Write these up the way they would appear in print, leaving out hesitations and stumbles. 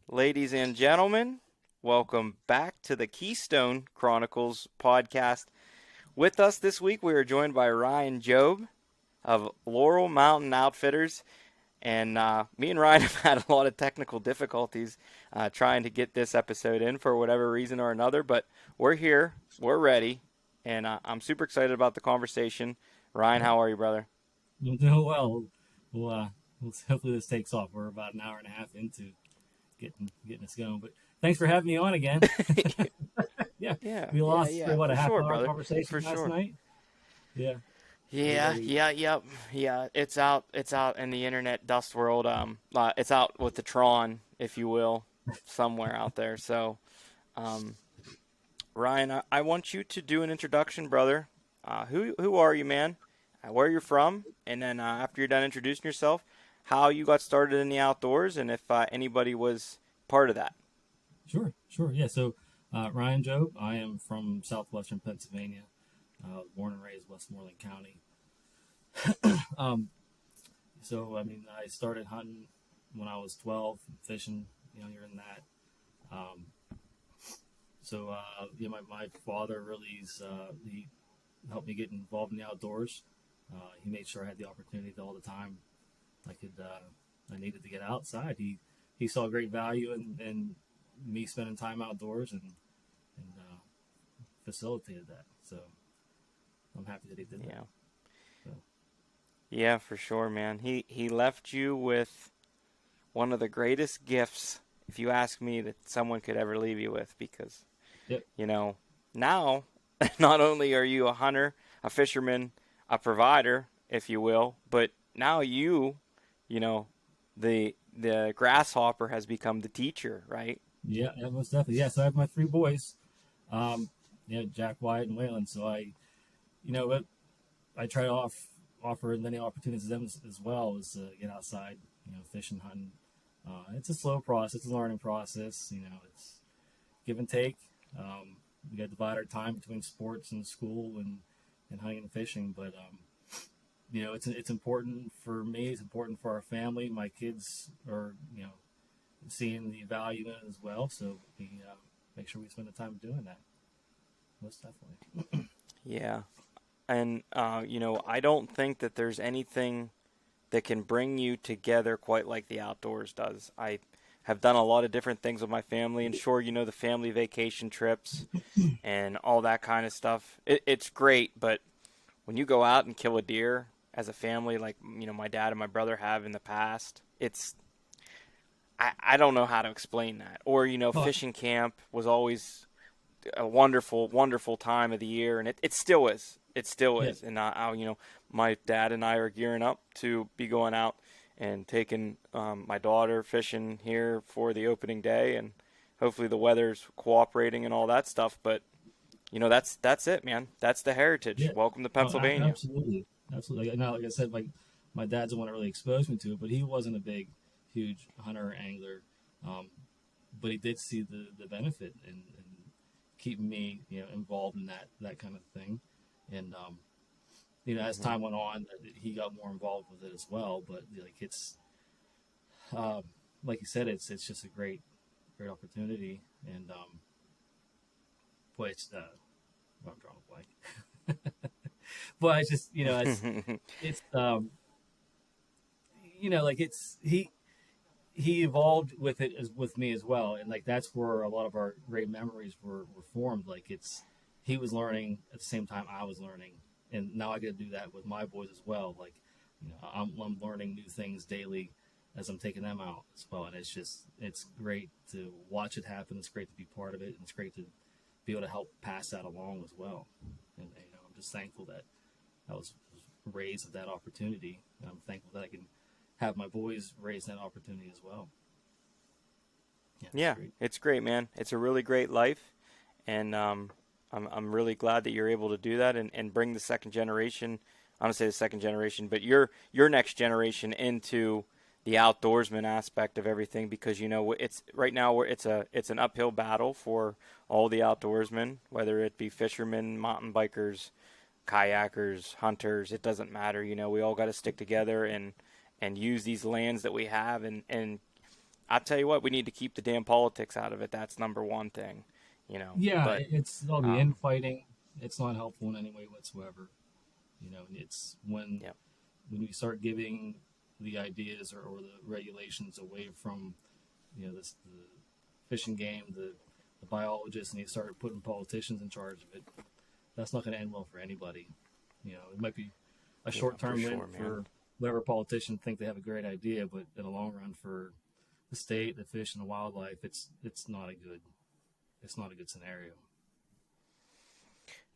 Ladies and gentlemen, welcome back to the Keystone Chronicles podcast. With us this week, we are joined by Ryan Jobe of Laurel Mountain Outfitters. And me and Ryan have had a lot of technical difficulties trying to get this episode in for whatever reason or another, but we're here, we're ready, and I'm super excited about the conversation. Ryan, Yep, how are you, brother? I'm doing well. Hopefully this takes off. We're about an hour and a half into getting us going. But thanks for having me on again. Yeah, Yeah, we yeah, lost for yeah, what for a half sure, hour brother, conversation for last sure. night. Yeah, Yeah, everybody. yeah, yep, yeah. It's out in the internet dust world. It's out with the Tron, if you will, somewhere out there. So, um, Ryan, I want you to do an introduction, brother. Who are you, man? Where you're from, and then after you're done introducing yourself, how you got started in the outdoors, and if anybody was part of that. Sure. Yeah. So, Ryan Jobe. I am from southwestern Pennsylvania. Born and raised Westmoreland County. Um, so I mean, I started hunting when I was 12, fishing younger than that. Um, my father really he helped me get involved in the outdoors. He made sure I had the opportunity all the time I needed to get outside. He saw great value in me spending time outdoors and facilitated that. So I'm happy that he did that. Yeah, So yeah, for sure, man. He left you with one of the greatest gifts, if you ask me, that someone could ever leave you with. Because, yep, you know, now, not only are you a hunter, a fisherman, a provider, if you will, but now you know, the grasshopper has become the teacher, right? yeah, most definitely. Yeah, so I have my three boys, um, Jack, Wyatt, and Waylon. So what I try to offer as many opportunities to them as well as get outside, fishing, hunting. It's a slow process, it's a learning process. It's give and take. We got to divide our time between sports and school and hunting and fishing. But it's important for me. It's important for our family. My kids are seeing the value in it as well. So we make sure we spend the time doing that. Most definitely. Yeah. And, I don't think that there's anything that can bring you together quite like the outdoors does. I have done a lot of different things with my family, and sure, the family vacation trips and all that kind of stuff. It's great, but when you go out and kill a deer as a family, like my dad and my brother have in the past, I don't know how to explain that. Or Oh, fishing camp was always a wonderful, wonderful time of the year, and it still is. It still yeah, is. And my dad and I are gearing up to be going out and taking my daughter fishing here for the opening day, and hopefully the weather's cooperating and all that stuff. But that's it, man. That's the heritage. yeah. Welcome to Oh, Pennsylvania. absolutely, absolutely. Now, like I said, my dad's the one that really exposed me to it, but he wasn't a big, huge hunter or angler. Um, but he did see the benefit in keeping me involved in that kind of thing. And as Hmm. time went on, he got more involved with it as well. But like um, like you said, it's just a great opportunity. And boy, I'm drawing a blank. But it's just it's like he evolved with it as with me as well, and like that's where a lot of our great memories were formed. Like he was learning at the same time I was learning, and now I get to do that with my boys as well. Like I'm learning new things daily as I'm taking them out as well, and it's great to watch it happen. It's great to be part of it, and it's great to be able to help pass that along as well. And I'm just thankful that I was raised with that opportunity. And I'm thankful that I can have my boys raised that opportunity as well. Yeah, it's Yeah, great. it's great, man. It's a really great life, and I'm really glad that you're able to do that and bring the second generation. I'm gonna say the second generation, but your next generation into the outdoorsman aspect of everything, because it's right now where it's an uphill battle for all the outdoorsmen, whether it be fishermen, mountain bikers, kayakers, hunters. It doesn't matter. We all got to stick together and use these lands that we have and I tell you what, we need to keep the damn politics out of it. That's number one thing, you know. Yeah, But it's all the infighting. It's not helpful in any way whatsoever. It's yeah, when we start giving the ideas or the regulations away from the fishing game, the biologists, and you start putting politicians in charge of it. That's not going to end well for anybody. It might be a short-term win for whatever politicians think they have a great idea, but in the long run, for the state, the fish, and the wildlife, it's not a good scenario.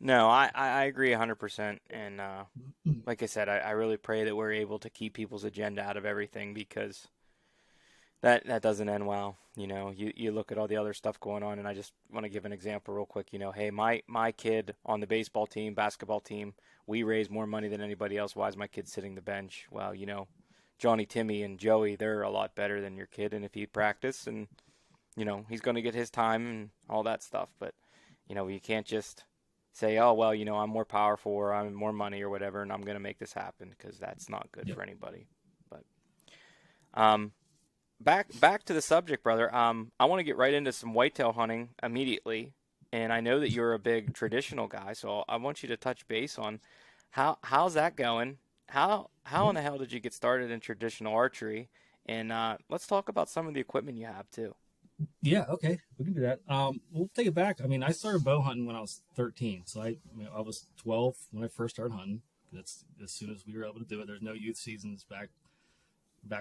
no, I agree 100%. And like I said, I really pray that we're able to keep people's agenda out of everything, because that doesn't end well. You look at all the other stuff going on, and I just want to give an example real quick. Hey, my kid on the baseball team, basketball team, we raise more money than anybody else. Why is my kid sitting the bench? Well, Johnny, Timmy, and Joey, they're a lot better than your kid, and if he practice, and he's going to get his time and all that stuff. But you can't just say, oh well, I'm more powerful, or I'm more money, or whatever, and I'm going to make this happen, because that's not good for anybody. But back to the subject, brother. I want to get right into some whitetail hunting immediately, and I know that you're a big traditional guy, so I want you to touch base on how's that going. How in the hell did you get started in traditional archery? And let's talk about some of the equipment you have too. Yeah, okay, we can do that. We'll take it back. I mean, I started bow hunting when I was 13, so I was 12 when I first started hunting. That's as soon as we were able to do it. There's no youth seasons back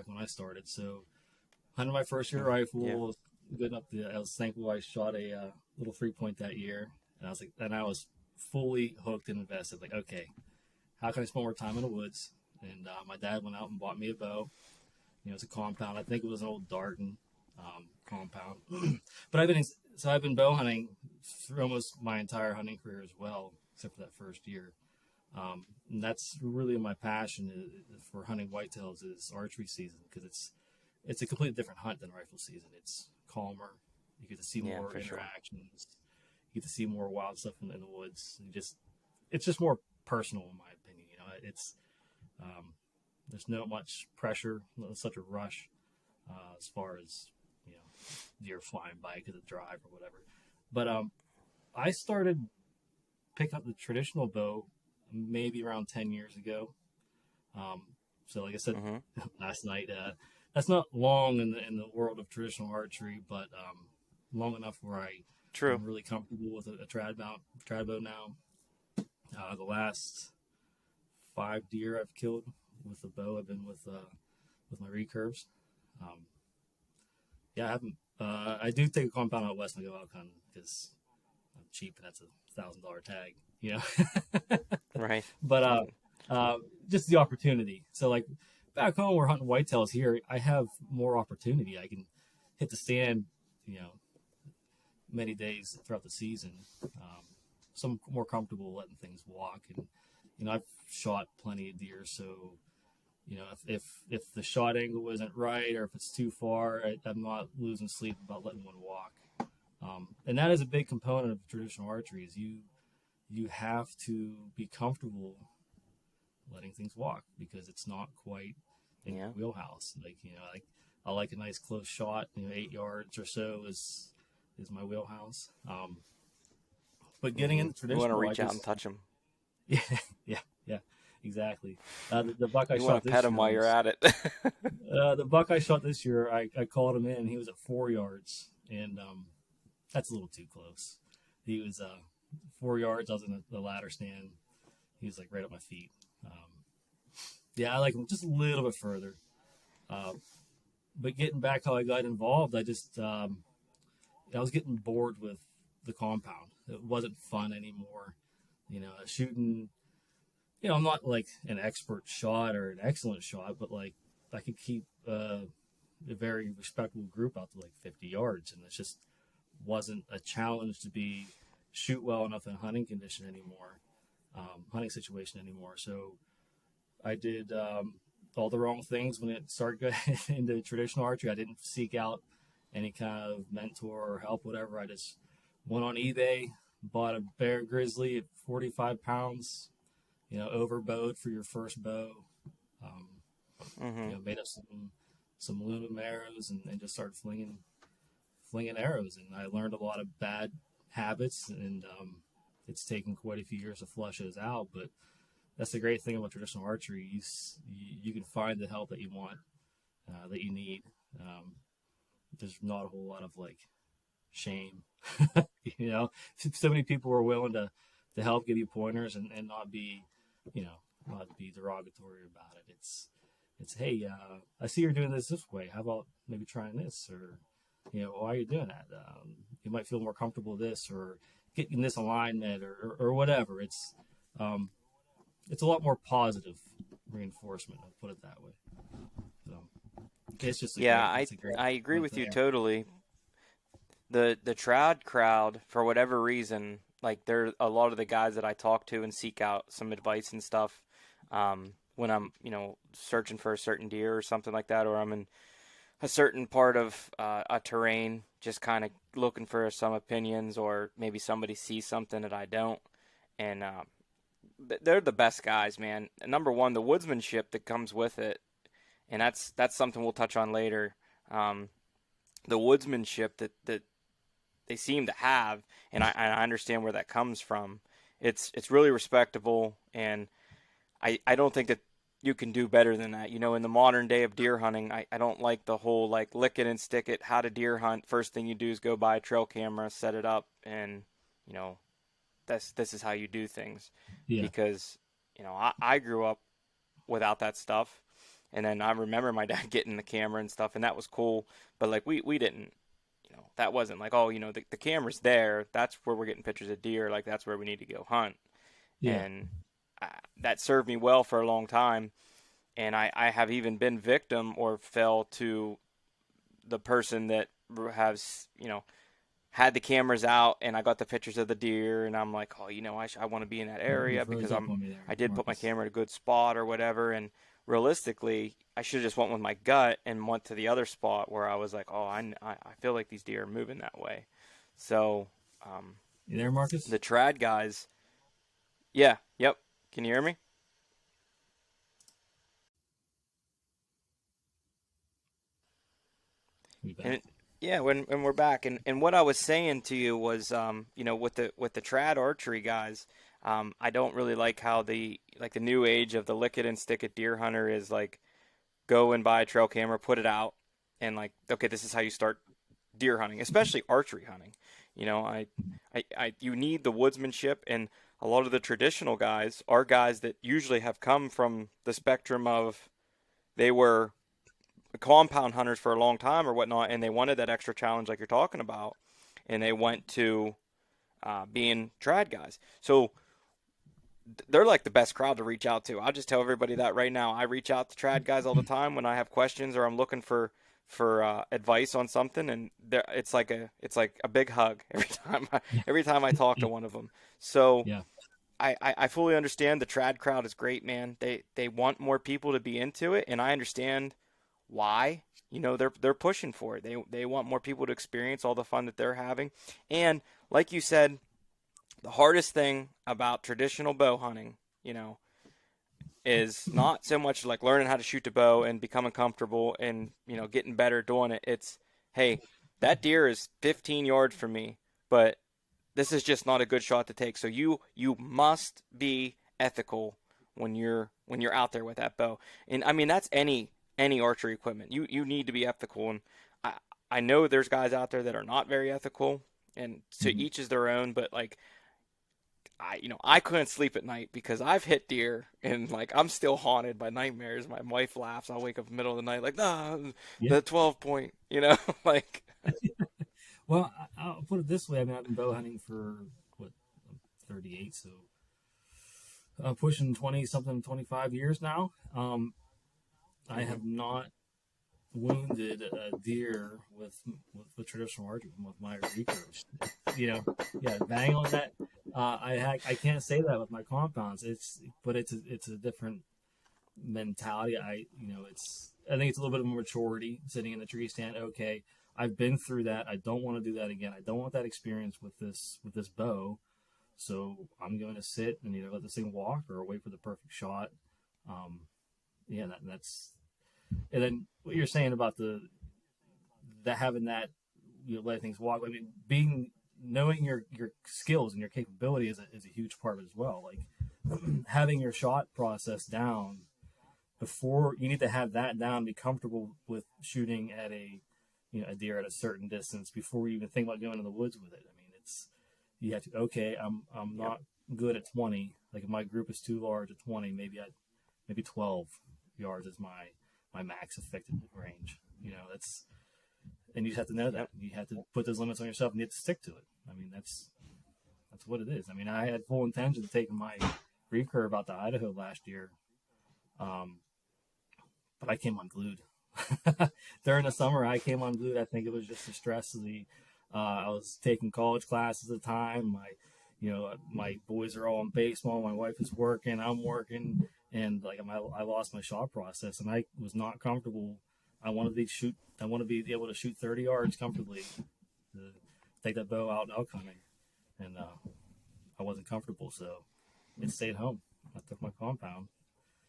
when I started, so hunted my first year rifle. Yeah. Was good enough. I was thankful I shot a little 3-point that year, and I was fully hooked and invested. Like, okay, how can I spend more time in the woods? And my dad went out and bought me a bow. It's a compound. I think it was an old Darton compound. But I've been bow hunting for almost my entire hunting career as well, except for that first year. And that's really my passion for hunting whitetails is archery season, because it's a completely different hunt than rifle season. It's calmer. You get to see more interactions. You get to see more wild stuff in the woods. It's just more personal, in my opinion. There's not much pressure, not such a rush as far as deer flying by because of drive or whatever. But I started picking up the traditional bow maybe around 10 years ago. So like I said last night, that's not long in the world of traditional archery, but long enough where I'm really comfortable with a trad bow now. The last 5 deer I've killed with a bow have been with my recurves. I haven't. I do take a compound out west and I go out hunting because I'm cheap and that's $1,000 tag, Right. But just the opportunity. So like back home, we're hunting whitetails here. I have more opportunity. I can hit the stand, many days throughout the season. So I'm more comfortable letting things walk, and I've shot plenty of deer. So if the shot angle isn't right or if it's too far, I'm not losing sleep about letting one walk. And that is a big component of traditional archery. Is you have to be comfortable letting things walk because it's not quite in your wheelhouse. Like I like a nice close shot. 8 yards or so is my wheelhouse. But getting into traditional, you want to reach out and touch them. Yeah, exactly. The buck I you shot want to this pet him year while you're at it. the buck I shot this year, I called him in, and he was at 4 yards, and that's a little too close. He was 4 yards. I was in the ladder stand. He was like right at my feet. I like him just a little bit further. But getting back how I got involved, I was getting bored with the compound. It wasn't fun anymore. Shooting. I'm not like an expert shot or an excellent shot, but like I could keep a very respectable group out to like 50 yards, and it just wasn't a challenge to shoot well enough in a hunting condition anymore, hunting situation anymore. So I did all the wrong things when it started going into traditional archery. I didn't seek out any kind of mentor or help, whatever. I just went on eBay, bought a bear grizzly at 45 pounds, overbowed for your first bow. Made up some aluminum arrows and just started flinging arrows. And I learned a lot of bad habits, and it's taken quite a few years to flush those out. But that's the great thing about traditional archery. You can find the help that you want, that you need. There's not a whole lot of like shame. So many people are willing to help, give you pointers, and not be, not be derogatory about it. It's hey, I see you're doing this way. How about maybe trying this? Or why are you doing that? You might feel more comfortable with this, or getting this alignment, or whatever. It's a lot more positive reinforcement. I'll put it that way. So it's just I agree with you totally. The trad crowd, for whatever reason, like they're a lot of the guys that I talk to and seek out some advice and stuff when I'm searching for a certain deer or something like that, or I'm in a certain part of a terrain, just kind of looking for some opinions, or maybe somebody sees something that I don't, and they're the best guys, man. Number one, the woodsmanship that comes with it, and that's something we'll touch on later. The woodsmanship that they seem to have, and I understand where that comes from. It's really respectable, and I don't think that you can do better than that. In the modern day of deer hunting, I don't like the whole like lick it and stick it, how to deer hunt. First thing you do is go buy a trail camera, set it up, and this is how you do things. Yeah. Because I grew up without that stuff, and then I remember my dad getting the camera and stuff, and that was cool. But like we didn't, that wasn't like, oh, the camera's there, that's where we're getting pictures of deer, like that's where we need to go hunt. Yeah. And that served me well for a long time. And I have even been victim or fell to the person that has, had the cameras out, and I got the pictures of the deer, and I'm like, oh, I want to be in that area because I did put my camera in a good spot or whatever. And realistically, I should have just went with my gut and went to the other spot where I was like, oh, I feel like these deer are moving that way. So, you there, Marcus? The trad guys. Yeah. Yep. Can you hear me? When we're back, and what I was saying to you was, with the trad archery guys, I don't really like how the new age of the lick it and stick it deer hunter is like, go and buy a trail camera, put it out, and like, okay, this is how you start deer hunting, especially archery hunting. You need the woodsmanship, and a lot of the traditional guys are guys that usually have come from the spectrum of, they were compound hunters for a long time or whatnot, and they wanted that extra challenge like you're talking about, and they went to being trad guys. So they're like the best crowd to reach out to. I'll just tell everybody that right now. I reach out to trad guys all the time when I have questions or I'm looking for advice on something, and it's like a big hug every time I talk to one of them. So yeah. I fully understand the trad crowd is great, man. They want more people to be into it, and I understand why. They're pushing for it. They want more people to experience all the fun that they're having. And like you said, the hardest thing about traditional bow hunting, is not so much like learning how to shoot the bow and becoming comfortable and, getting better doing it. It's, hey, that deer is 15 yards from me, but this is just not a good shot to take. So you must be ethical when you're out there with that bow. And I mean, that's any archery equipment. You need to be ethical. And I know there's guys out there that are not very ethical, and to each is their own, but like, I couldn't sleep at night because I've hit deer and like I'm still haunted by nightmares. My wife laughs. I'll wake up in the middle of the night like, the 12 point, like. Well, I'll put it this way. I mean, I've been bow hunting for what, I'm 38, so pushing 20 something, 25 years now. I have not wounded a deer with traditional archery, with my recurve. Bang on that. I can't say that with my compounds. It's a different mentality. I think it's a little bit of a maturity sitting in the tree stand. Okay, I've been through that. I don't want to do that again. I don't want that experience with this bow. So I'm going to sit and either let this thing walk or wait for the perfect shot. That's And then what you're saying about that having that, letting things walk. I mean, knowing your skills and your capability is a huge part of it as well. Like having your shot process down before, you need to have that down, be comfortable with shooting at a deer at a certain distance before you even think about going in the woods with it. I mean, you have to, okay, I'm not good at 20. Like if my group is too large at 20, maybe 12 yards is my max effective range. And you just have to know that. You have to put those limits on yourself, and you have to stick to it. I mean, that's what it is. I mean, I had full intention of taking my recurve out to Idaho last year, but I came unglued. During the summer, I came unglued. I think it was just the stress of I was taking college classes at the time. My boys are all in baseball. My wife is working. I'm working, and I lost my shot process, and I was not comfortable. I want to be able to shoot 30 yards comfortably, to take that bow out elk hunting, and I wasn't comfortable, so I stayed home. I took my compound,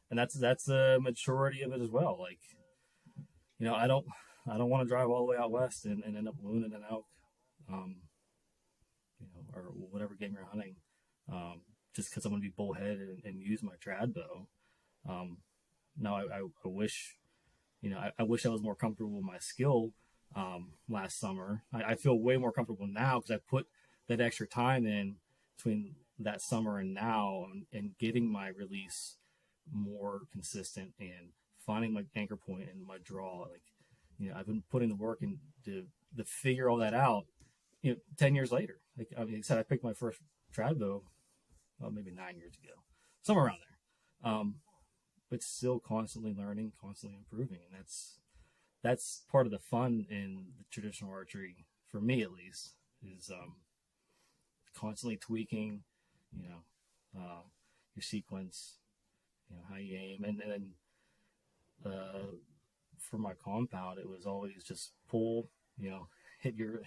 and that's the maturity of it as well. Like, I don't want to drive all the way out west and end up wounding an elk, or whatever game you're hunting, just because I'm going to be bullheaded and use my trad bow. No, I wish. I wish I was more comfortable with my skill last summer. I feel way more comfortable now because I put that extra time in between that summer and now, and getting my release more consistent and finding my anchor point and my draw. I've been putting the work in to figure all that out. 10 years later. Like I said, I picked my first trad bow, maybe 9 years ago, somewhere around there. But still constantly learning, constantly improving, and that's part of the fun in the traditional archery, for me at least, is constantly tweaking, your sequence, how you aim, and then for my compound, it was always just pull, hit your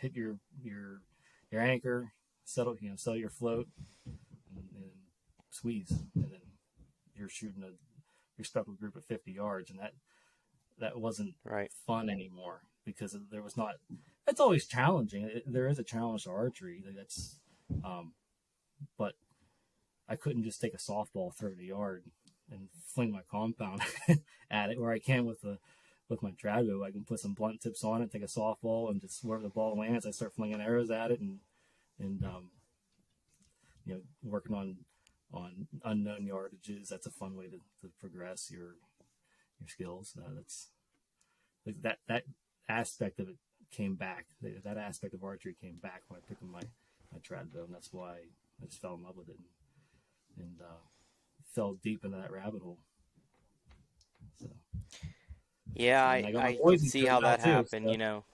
anchor, settle your float, and squeeze, and then you're shooting your speckled group at 50 yards, and that wasn't fun anymore, because there was not. It's always challenging. There is a challenge to archery. But I couldn't just take a softball 30 yard and fling my compound at it, where I can with my trad bow. I can put some blunt tips on it, take a softball, and just wherever the ball lands, I start flinging arrows at it, and working on unknown yardages. That's a fun way to progress your skills. That's like that aspect of it came back. That aspect of archery came back when I picked up my trad bow, and that's why I just fell in love with it and fell deep into that rabbit hole. So yeah, I can see how that happened. So.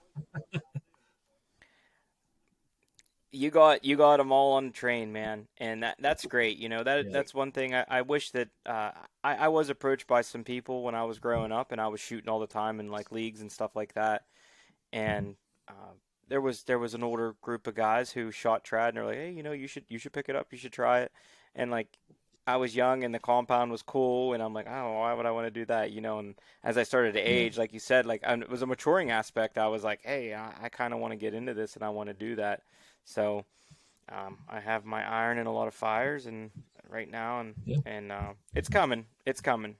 You got them all on the train, man, and that's great. That's one thing I wish that I was approached by some people when I was growing up, and I was shooting all the time in like leagues and stuff like that. And there was an older group of guys who shot trad, and they're like, hey, you should pick it up, you should try it. And like, I was young, and the compound was cool, and I'm like, oh, why would I want to do that? And as I started to age, like you said, like it was a maturing aspect. I was like, hey, I kind of want to get into this, and I want to do that. So I have my iron in a lot of fires, and right now, and it's coming.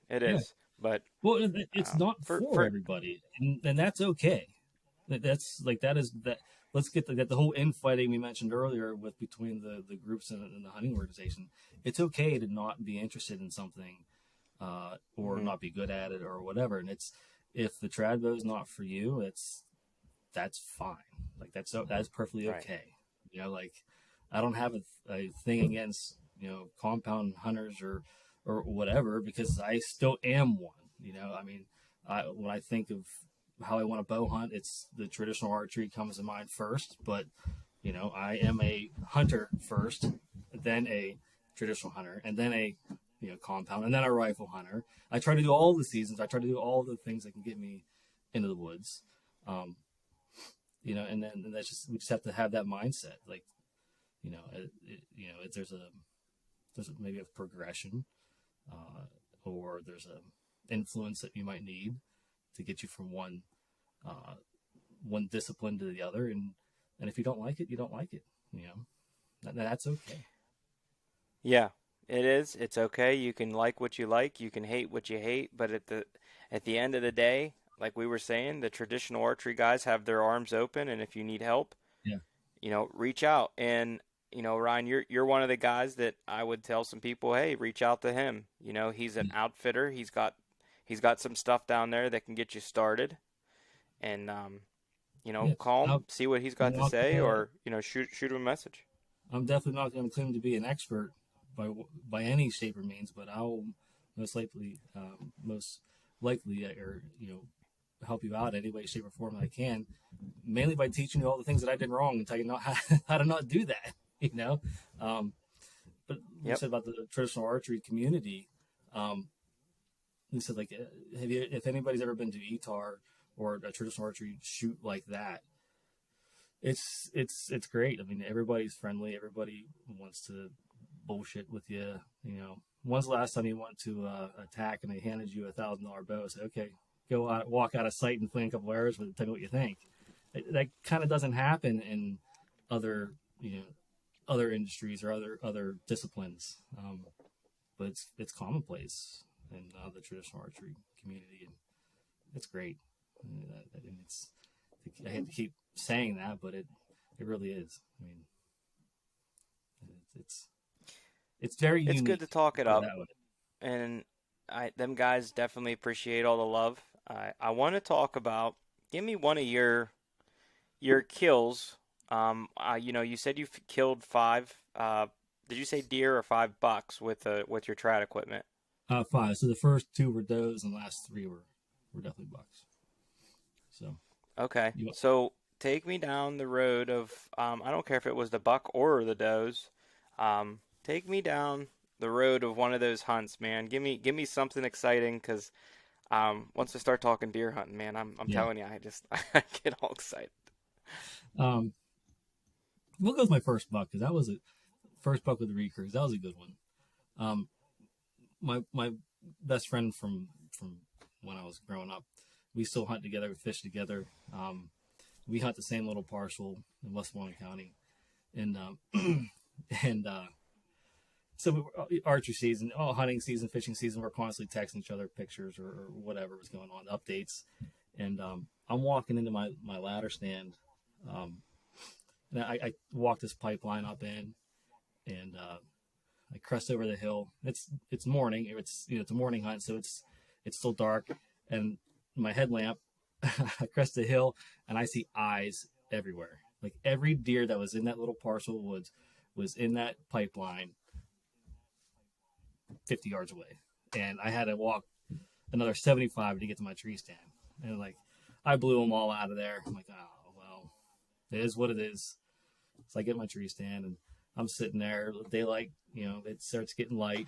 It is, but it's not for everybody, and that's okay. Let's get the whole infighting we mentioned earlier between the groups and the hunting organization. It's okay to not be interested in something, or not be good at it or whatever. And if the trad bow is not for you, that's fine. Like that's perfectly okay. I don't have a thing against compound hunters or whatever, because I still am one. When I think of how I want to bow hunt, it's the traditional archery comes to mind first, but I am a hunter first, then a traditional hunter, and then a compound, and then a rifle hunter. I try to do all the seasons. I try to do all the things that can get me into the woods. And then we just have to have that mindset. Like, there's maybe a progression, or there's a influence that you might need. to get you from one discipline to the other, and if you don't like it, you don't like it. That's okay. Yeah, it is. It's okay. You can like what you like, you can hate what you hate, but at the end of the day, like we were saying, the traditional archery guys have their arms open, and if you need help, Yeah. reach out. And Ryan, you're one of the guys that I would tell some people, hey, reach out to him. He's an Yeah. outfitter. He's got some stuff down there that can get you started, and Yeah. call him, see what he's I'm got to not say, gonna, or shoot him a message. I'm definitely not going to claim to be an expert by any shape or means, but I'll most likely, or help you out any way, shape, or form that I can, mainly by teaching you all the things that I did wrong and telling you how to not do that. Um, but you Yep. said about the traditional archery community. You said like, if anybody's ever been to ETAR or a traditional archery shoot like that, it's great. I mean, everybody's friendly. Everybody wants to bullshit with you. When's the last time you went to attack and they handed you $1,000 bow? Say, okay, go out, walk out of sight and fling a couple arrows with it. Tell me what you think. That kind of doesn't happen in other other industries or other disciplines, but it's commonplace in the traditional archery community, and it's great. And I hate to keep saying that, but it really is. I mean, it's very It's good unique. to talk it Put it up, that way. and them guys definitely appreciate all the love. I want to talk about. Give me one of your kills. You said you killed five. Did you say deer or 5 bucks with your trad equipment? Five. So the first two were does, and the last three were definitely bucks. So Okay, you, so take me down the road of. I don't care if it was the buck or the does. Take me down the road of one of those hunts, man. Give me something exciting, because once I start talking deer hunting, man, I'm yeah. telling you, I get all excited. Um, we'll go with my first buck because that was a first buck with the recurs. That was a good one. Um, my best friend from when I was growing up, we still hunt together, we fish together. We hunt the same little parcel in Westmoreland County, and and so we were, archery season, hunting season, fishing season. We're constantly texting each other pictures or whatever was going on, updates. And I'm walking into my ladder stand, and I walk this pipeline up in, and I crest over the hill. It's morning. It's a morning hunt, so it's still dark, and my headlamp. I crest the hill, and I see eyes everywhere. Like every deer that was in that little parcel of woods was in that pipeline 50 yards away, and I had to walk another 75 to get to my tree stand. And like, I blew them all out of there. I'm like, oh well, it is what it is. So I get my tree stand, and I'm sitting there. Daylight, it starts getting light.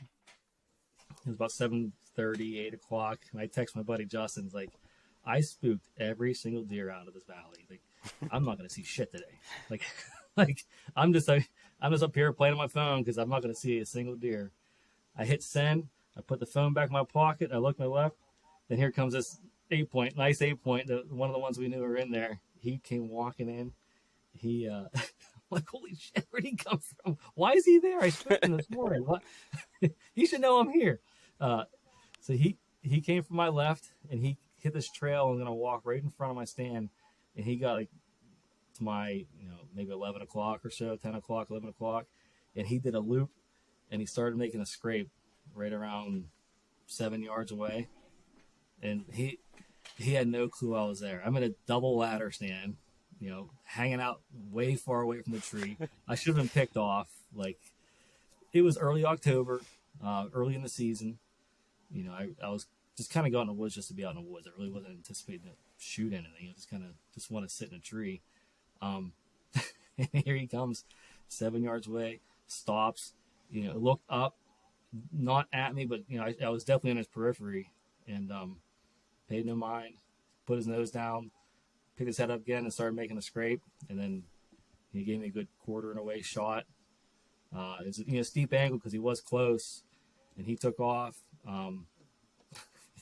It was about 7:30, 8 o'clock, and I text my buddy Justin. It's like, I spooked every single deer out of this valley. Like, I'm not gonna see shit today. Like, like I'm just up here playing on my phone because I'm not gonna see a single deer. I hit send. I put the phone back in my pocket. I look to my left. Then here comes this 8-point, nice 8-point. One of the ones we knew were in there. He came walking in. He, I'm like, holy shit, where'd he come from? Why is he there? I spoke him this morning. What? He should know I'm here. So he came from my left, and he hit this trail. I'm gonna walk right in front of my stand, and he got like to my, maybe 11 o'clock or so, 10 o'clock, 11 o'clock, and he did a loop, and he started making a scrape right around 7 yards away, and he had no clue I was there. I'm in a double ladder stand, hanging out way far away from the tree. I should have been picked off. Like, it was early October, early in the season. I was just kind of going in the woods just to be out in the woods. I really wasn't anticipating to shoot anything. I just want to sit in a tree. And here he comes, 7 yards away, stops, looked up, not at me, but I was definitely in his periphery, and paid no mind, put his nose down, picked his head up again, and started making a scrape. And then he gave me a good quarter and away shot. It was steep angle because he was close, and he took off.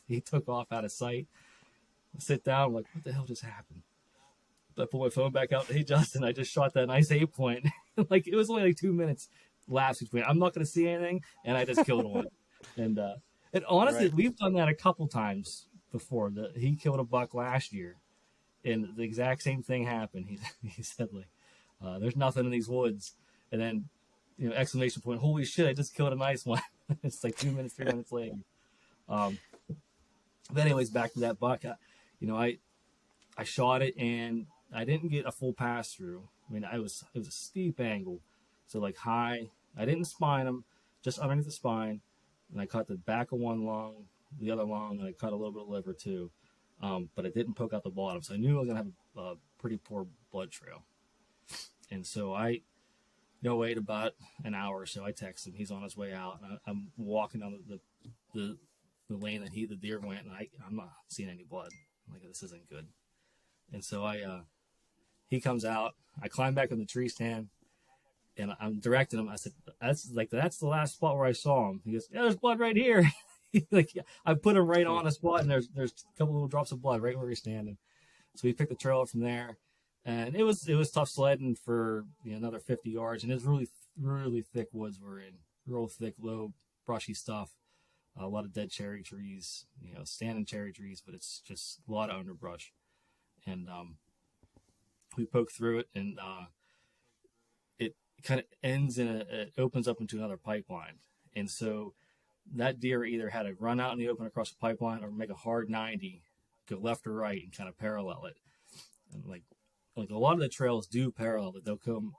He took off out of sight. I sit down, I'm like, what the hell just happened? I pull my phone back out. Hey, Justin, I just shot that nice 8-point. Like, it was only like 2 minutes lapse between. I'm not going to see anything, and I just killed one. And honestly, Right. we've done that a couple times before. He killed a buck last year, and the exact same thing happened. He said, like, there's nothing in these woods. And then, exclamation point, holy shit, I just killed a nice one. It's like 2 minutes, 3 minutes later. Um, but anyways, back to that buck. I shot it, and I didn't get a full pass through. I mean, it was a steep angle, so like high. I didn't spine him, just underneath the spine, and I cut the back of one lung, the other lung, and I cut a little bit of liver too. But it didn't poke out the bottom, so I knew I was gonna have a pretty poor blood trail. And so wait about an hour or so. I text him. He's on his way out. And I'm walking down the lane that the deer went, and I'm not seeing any blood. I'm like, this isn't good. And so he comes out. I climb back in the tree stand, and I'm directing him. I said, that's the last spot where I saw him. He goes, yeah, there's blood right here. Like, I put him right on the spot, and there's a couple little drops of blood right where he's standing. So we picked the trail up from there, and it was tough sledding for another 50 yards, and it's really, really thick woods we're in. Real thick, low, brushy stuff. A lot of dead cherry trees, standing cherry trees, but it's just a lot of underbrush. And we poke through it, and it kind of ends it opens up into another pipeline. And so that deer either had to run out in the open across the pipeline or make a hard 90, go left or right, and kind of parallel it. And like a lot of the trails do parallel it. They'll come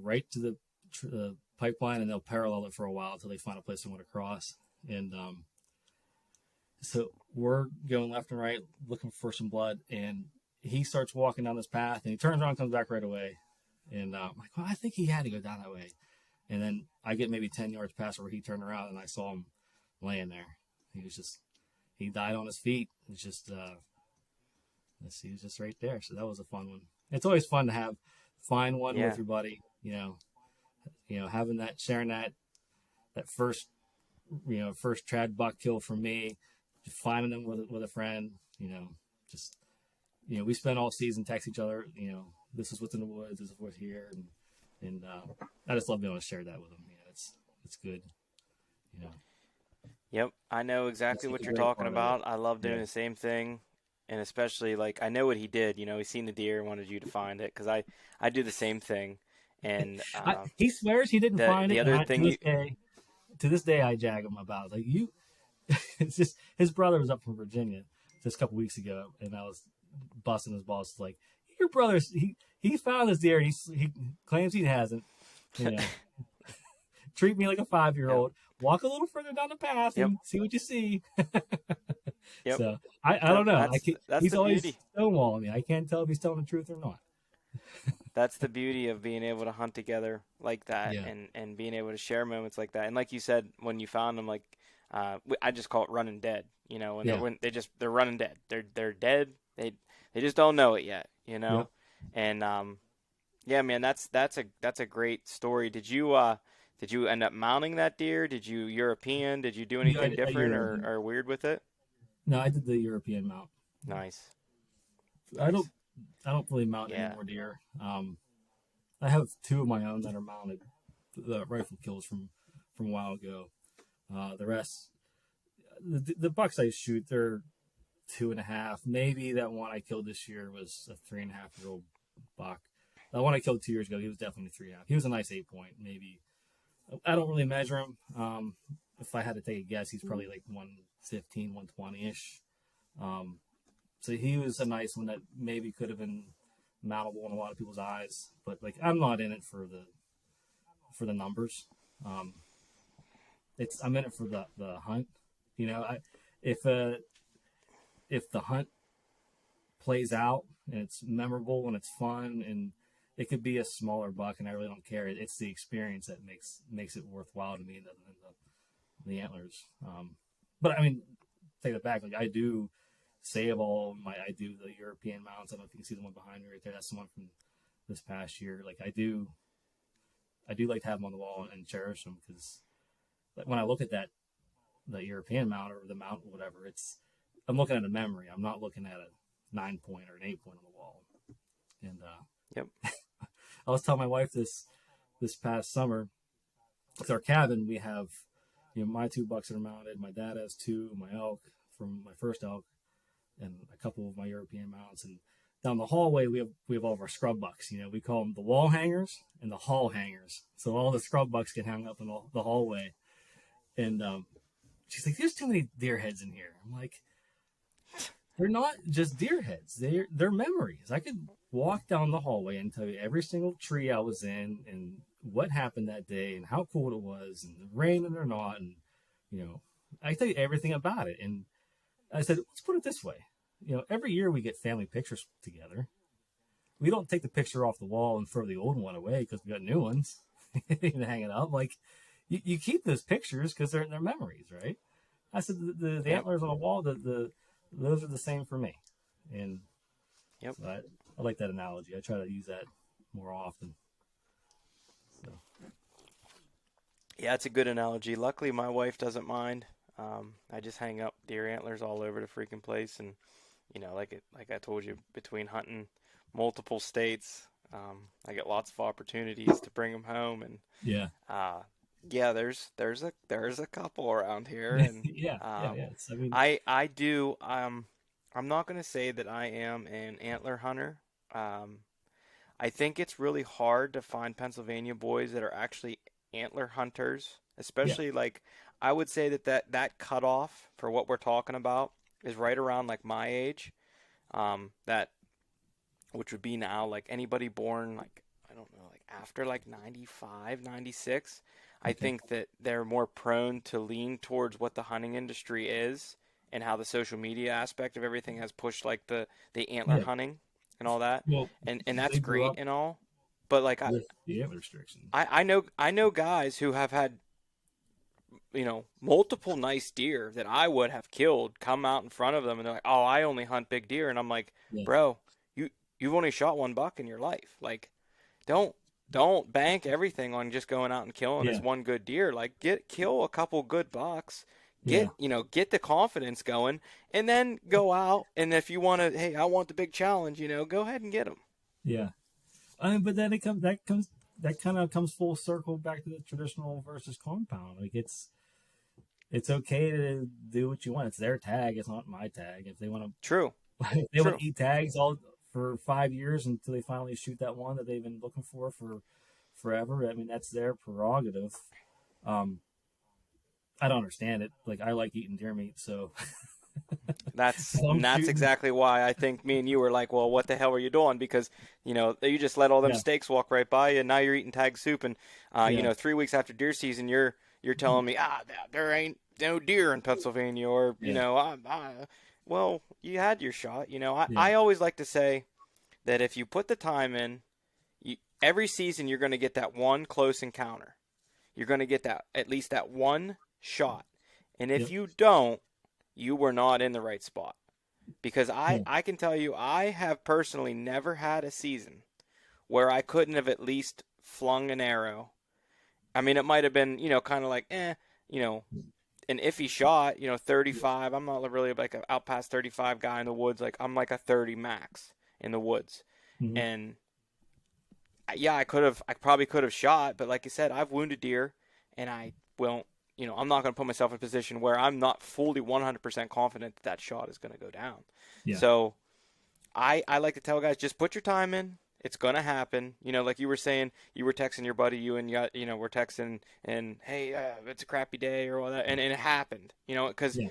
right to the pipeline, and they'll parallel it for a while until they find a place they want to cross. And so we're going left and right looking for some blood, and he starts walking down this path, and he turns around and comes back right away. And I'm like, well, I think he had to go down that way. And then I get maybe 10 yards past where he turned around, and I saw him laying there. He died on his feet. It's just, he was just right there. So that was a fun one. It's always fun to find one with your buddy, having sharing that first trad buck kill for me, finding them with a friend, we spend all season text each other, this is what's in the woods, this is what's here. And I just love being able to share that with them. It's good. Yep, I know exactly what you're talking about. I love doing the same thing, and especially I know what he did. He's seen the deer and wanted you to find it, because I do the same thing. And he swears he didn't find it. The other thing to this day, I jag him about it. Like, it's just his brother was up from Virginia just a couple weeks ago, and I was busting his balls like, your brother's he found this deer, and he claims he hasn't. Treat me like a 5-year-old. Walk a little further down the path and see what you see. So I don't know. He's always stonewalling me. I can't tell if he's telling the truth or not. That's the beauty of being able to hunt together like that, and being able to share moments like that. And like you said, when you found them, I just call it running dead. They're running dead. They're dead. They just don't know it yet. Yep. And man, that's a great story. Did you end up mounting that deer? Did you European? Did you do anything different or weird with it? No, I did the European mount. Nice. I don't really mount any more deer. I have 2 of my own that are mounted, the rifle kills from a while ago. The rest, the bucks I shoot, they're 2.5. Maybe that one I killed this year was a 3.5-year-old buck. The one I killed 2 years ago, he was definitely 3.5. He was a nice 8-point, maybe. I don't really measure him. If I had to take a guess, he's probably like 115, 120-ish. So he was a nice one that maybe could have been mountable in a lot of people's eyes, but I'm not in it for the numbers. I'm in it for the hunt. If the hunt plays out and it's memorable and it's fun, and it could be a smaller buck and I really don't care. It's the experience that makes it worthwhile to me than the antlers. But I mean, take that back. I do save I do the European mounts. I don't know if you can see the one behind me right there. That's the one from this past year. I do like to have them on the wall and cherish them, because when I look at the European mount or the mount or whatever, I'm looking at a memory. I'm not looking at a 9-point or an 8-point on the wall. And Yep. I was telling my wife this past summer. With our cabin, we have, my 2 bucks that are mounted. My dad has 2, my elk from my first elk, and a couple of my European mounts. And down the hallway, we have all of our scrub bucks. We call them the wall hangers and the hall hangers. So all the scrub bucks get hung up in the hallway. And she's like, "There's too many deer heads in here." I'm like, "They're not just deer heads. They're memories. I could walk down the hallway and tell you every single tree I was in and what happened that day and how cold it was and the rain or not, and I tell you everything about it." And I said, "Let's put it this way. Every year we get family pictures together. We don't take the picture off the wall and throw the old one away because we got new ones and hang it up. Like you keep those pictures because they're memories, right?" I said, "The antlers on the wall, those are the same for me." And Yep. so I like that analogy. I try to use that more often. So. Yeah, it's a good analogy. Luckily, my wife doesn't mind. I just hang up deer antlers all over the freaking place, and like I told you, between hunting multiple states, I get lots of opportunities to bring them home, and Yeah. yeah, there's a couple around here, and Yeah. I mean, I do. I'm not gonna say that I am an antler hunter. I think it's really hard to find Pennsylvania boys that are actually antler hunters, yeah. especially like I would say that cutoff for what we're talking about is right around like my age. That which would be now like anybody born like I don't know like after like 95, 96. I Okay. think that they're more prone to lean towards what the hunting industry is and how the social media aspect of everything has pushed like the antler Yeah. hunting and all that. Well, And that's they grew great up and all. But like with the antler restriction. I know guys who have had multiple nice deer that I would have killed come out in front of them and they're like, "Oh, I only hunt big deer." And I'm like, Yeah. "Bro, you've only shot one buck in your life. Like don't bank everything on just going out and killing Yeah. this one good deer. Like kill a couple good bucks. Yeah. Get the confidence going and then go out and if you want to, hey, I want the big challenge, go ahead and get them." Yeah. But then that kind of comes full circle back to the traditional versus compound. Like it's okay to do what you want. It's their tag. It's not my tag. If they want to, True. if they want True. to eat tags all for 5 years until they finally shoot that one that they've been looking for forever. I mean, that's their prerogative. Um, I don't understand it. Like I like eating deer meat, so That's I'm that's shooting. exactly why I think me and you were like, well, what the hell are you doing? Because you just let all them Yeah. steaks walk right by you, and now you're eating tag soup, and Yeah. 3 weeks after deer season, you're telling me there ain't no deer in Pennsylvania, or Yeah. well, you had your shot. Yeah. I always like to say that if you put the time in, every season you're going to get that one close encounter. You're going to get that at least that one shot, and if Yep. you don't, you were not in the right spot. Because Yeah. I can tell you, I have personally never had a season where I couldn't have at least flung an arrow. I mean, it might have been, kind of like, an iffy shot, 35. I'm not really like an out past 35 guy in the woods. Like, I'm like a 30 max in the woods. Mm-hmm. And yeah, I probably could have shot, but like you said, I've wounded deer and I won't, I'm not going to put myself in a position where I'm not fully 100% confident that shot is going to go down. Yeah. So I like to tell guys, just put your time in. It's going to happen. Like you were saying, you were texting your buddy, you and we're texting and, hey, it's a crappy day or all that. And it happened, because Yeah.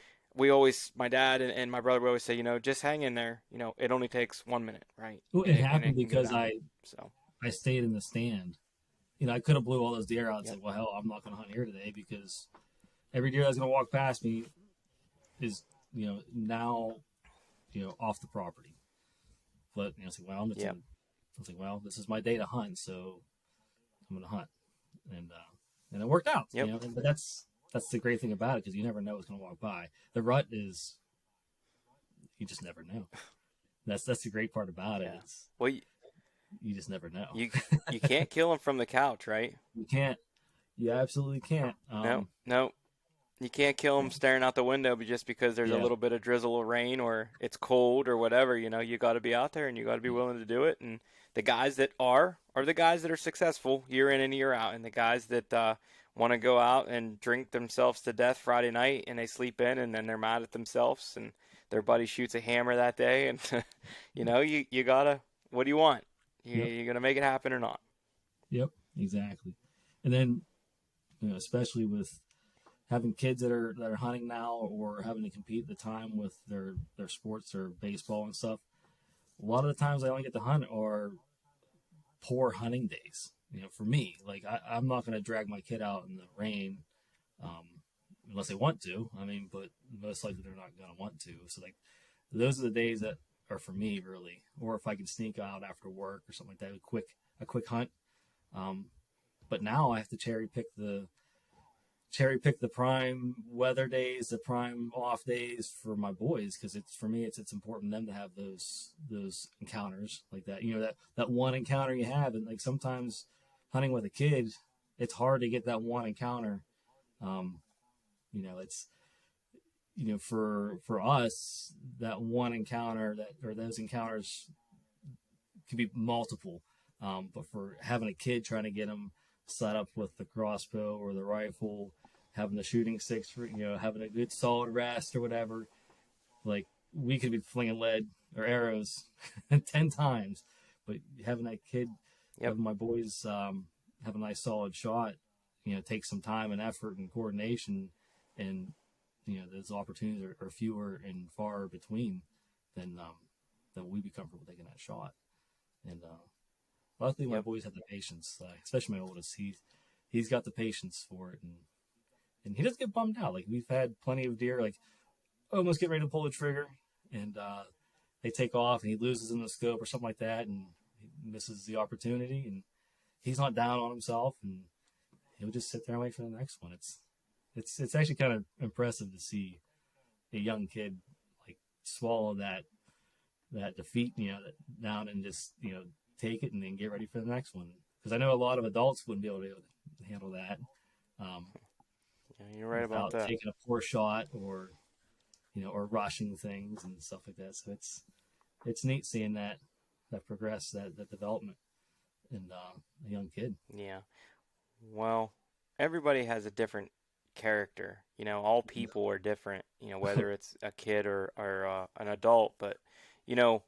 my dad and my brother would always say, just hang in there. It only takes 1 minute, right? Well, And it it happened can go because down. I So, I stayed in the stand. I could have blew all those deer out and yep. said, "Well, hell, I'm not going to hunt here today because every deer that's going to walk past me is, now, off the property." But say, well, Yep. I was like, well, this is my day to hunt, so I'm going to hunt, and it worked out. Yep. But that's the great thing about it because you never know what's going to walk by. The rut is you just never know. That's the great part about it. Yeah. It's, Well, you just never know. you can't kill them from the couch, right? You can't. You absolutely can't. No. You can't kill them staring out the window just because there's a Yeah. little bit of drizzle or rain or it's cold or whatever. You got to be out there and you got to be willing to do it. And the guys that are the guys that are successful year in and year out. And the guys that want to go out and drink themselves to death Friday night and they sleep in and then they're mad at themselves and their buddy shoots a hammer that day. And, you got to, what do you want? Yep. You're going to make it happen or not? Yep. Exactly. And then, especially with having kids that are hunting now or having to compete at the time with their sports or baseball and stuff, a lot of the times I only get to hunt are poor hunting days. For me, like I'm not going to drag my kid out in the rain, um, unless they want to. I mean, but most likely they're not going to want to. So like those are the days that are for me really. Or if I can sneak out after work or something like that, a quick hunt. But now I have to cherry pick the prime weather days, the prime off days for my boys, because it's important for them to have those encounters like that. That one encounter you have, and like sometimes hunting with a kid, it's hard to get that one encounter. It's for us, that one encounter or those encounters could be multiple. But for having a kid, trying to get them set up with the crossbow or the rifle, having the shooting sticks for, having a good solid rest or whatever, like we could be flinging lead or arrows 10 times, but having that kid, Yep. having my boys have a nice solid shot, takes some time and effort and coordination, and those opportunities are fewer and far between than we be comfortable taking that shot. And luckily, my Yep. boys have the patience, especially my oldest. He's got the patience for it, and he doesn't get bummed out. Like we've had plenty of deer, like almost get ready to pull the trigger, and they take off, and he loses in the scope or something like that, and he misses the opportunity, and he's not down on himself, and he'll just sit there and wait for the next one. It's actually kind of impressive to see a young kid like swallow that defeat, down and just take it and then get ready for the next one. Because I know a lot of adults wouldn't be able to handle that. Yeah, you're right about Without that. taking a poor shot or or rushing things and stuff like that. So it's neat seeing that progress, that development in a young kid. Yeah. Well, everybody has a different character. All people are different, whether it's a kid or an adult. But, you know,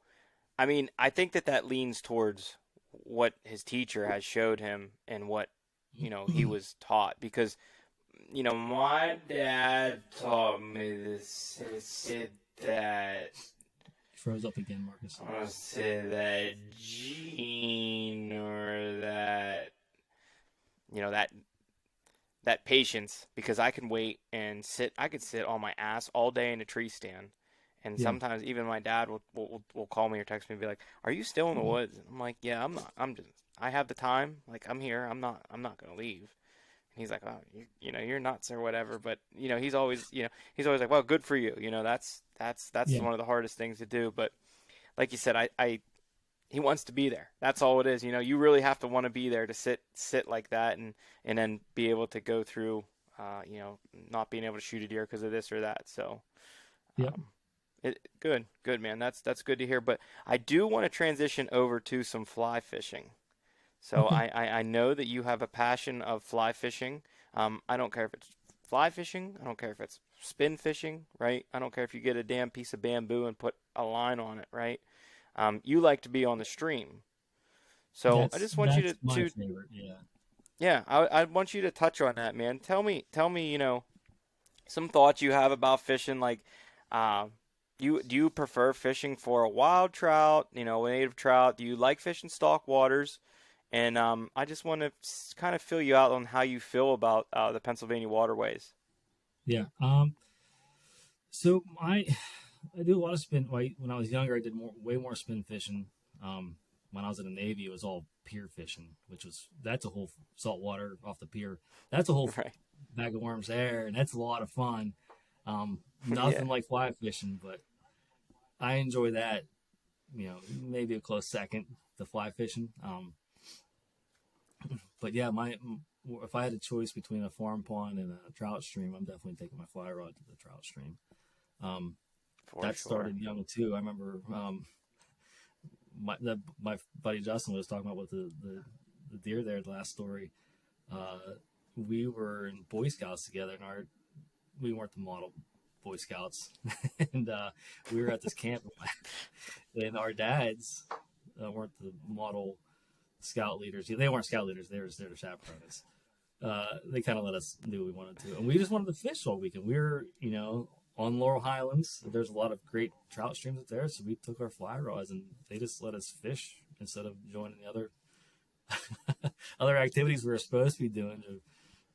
I mean, I think that leans towards what his teacher has showed him and what, he was taught. Because, my dad taught me this, said that, He froze up again, Marcus. I want to say that gene or that, that patience, because I can wait and I could sit on my ass all day in a tree stand. And Yeah. sometimes even my dad will call me or text me and be like, "Are you still in the woods?" And I'm like, "Yeah, I'm not. I have the time. Like I'm here. I'm not going to leave." And he's like, "Oh, you're nuts or whatever." But, he's always like, "Well, good for you." That's Yeah. one of the hardest things to do, but like you said, he wants to be there. That's all it is. You really have to want to be there to sit like that and then be able to go through, not being able to shoot a deer because of this or that. So, Yeah. um, good, man. That's good to hear. But I do want to transition over to some fly fishing. So Okay. I know that you have a passion of fly fishing. I don't care if it's fly fishing. I don't care if it's spin fishing, right? I don't care if you get a damn piece of bamboo and put a line on it, right? You like to be on the stream. So I just want you That's my to favorite. Yeah. yeah, I want you to touch on that, man. Tell me, some thoughts you have about fishing. Like, uh, do you prefer fishing for a wild trout, native trout? Do you like fishing stock waters? And I just want to kind of fill you out on how you feel about the Pennsylvania waterways. Yeah. So I do a lot of spin. When I was younger, I did way more spin fishing. When I was in the Navy, it was all pier fishing, that's a whole saltwater off the pier. That's a whole Right. bag of worms there, and that's a lot of fun. Yeah. Nothing like fly fishing, but I enjoy that. Maybe a close second to fly fishing. But yeah, if I had a choice between a farm pond and a trout stream, I'm definitely taking my fly rod to the trout stream. Um, For that sure. started young too. I remember my buddy Justin was talking about with the deer there. The last story, we were in Boy Scouts together, and we weren't the model Boy Scouts, and we were at this camp, and our dads weren't the model scout leaders. They weren't scout leaders. They were just there to chaperones. They kind of let us do what we wanted to, and we just wanted to fish all weekend. We were, on Laurel Highlands. There's a lot of great trout streams up there, so we took our fly rods and they just let us fish instead of joining the other other activities we were supposed to be doing to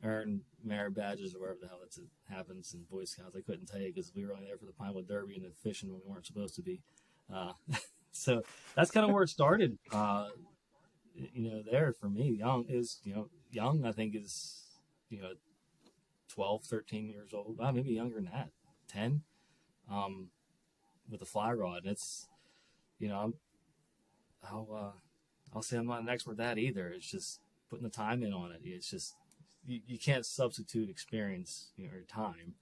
earn merit badges or whatever the hell it happens in Boy Scouts. I couldn't tell you because we were only there for the Pinewood Derby and the fishing when we weren't supposed to be. So that's kind of where it started. There for me, young, I think is, 12, 13 years old, maybe younger than that, 10, with a fly rod. And it's, I'll say I'm not an expert at that either. It's just putting the time in on it. It's just, you can't substitute experience, or time,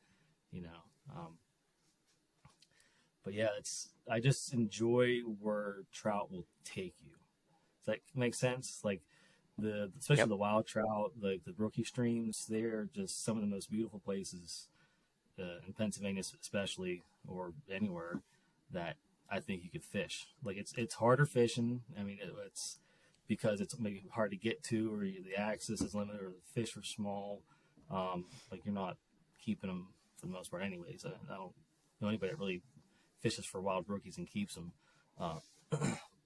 but yeah, I just enjoy where trout will take you. Does that make sense? Like especially Yep. the wild trout, like the rookie streams, they're just some of the most beautiful places in Pennsylvania, especially, or anywhere that I think you could fish. Like it's harder fishing. I mean, it's because it's maybe hard to get to, or the access is limited, or the fish are small. Like you're not keeping them for the most part, anyways. I don't know anybody that really fishes for wild rookies and keeps them.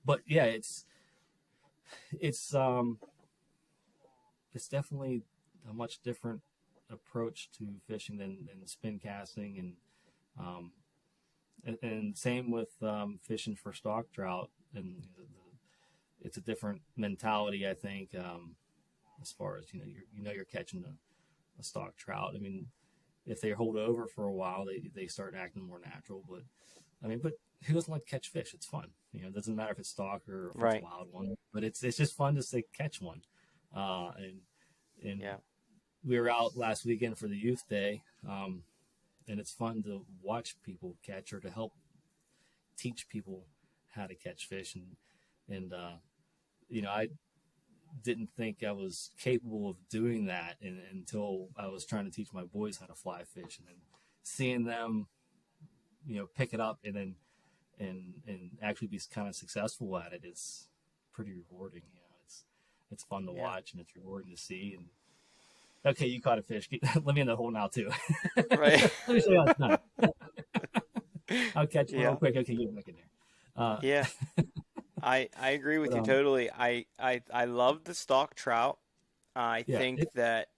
But yeah, it's definitely a much different approach to fishing than spin casting, and same with fishing for stock trout, and it's a different mentality, I think, as far as you're catching a stock trout. I mean, if they hold over for a while, they start acting more natural. But who doesn't like to catch fish? It's fun. It doesn't matter if it's stock or if it's Right. wild one, but it's just fun to say catch one. And Yeah. we were out last weekend for the youth day, and it's fun to watch people catch, or to help teach people how to catch fish. And I didn't think I was capable of doing that until I was trying to teach my boys how to fly fish, and then seeing them, pick it up and then and actually be kind of successful at it is pretty rewarding. It's fun to Yeah. watch, and it's rewarding to see. And okay, you caught a fish. Let me in the hole now too. Right. Let me show you how it's done. I'll catch one real Yeah. quick. Okay, get back in there. Yeah. I agree with But you totally. I love the stock trout. I yeah, think that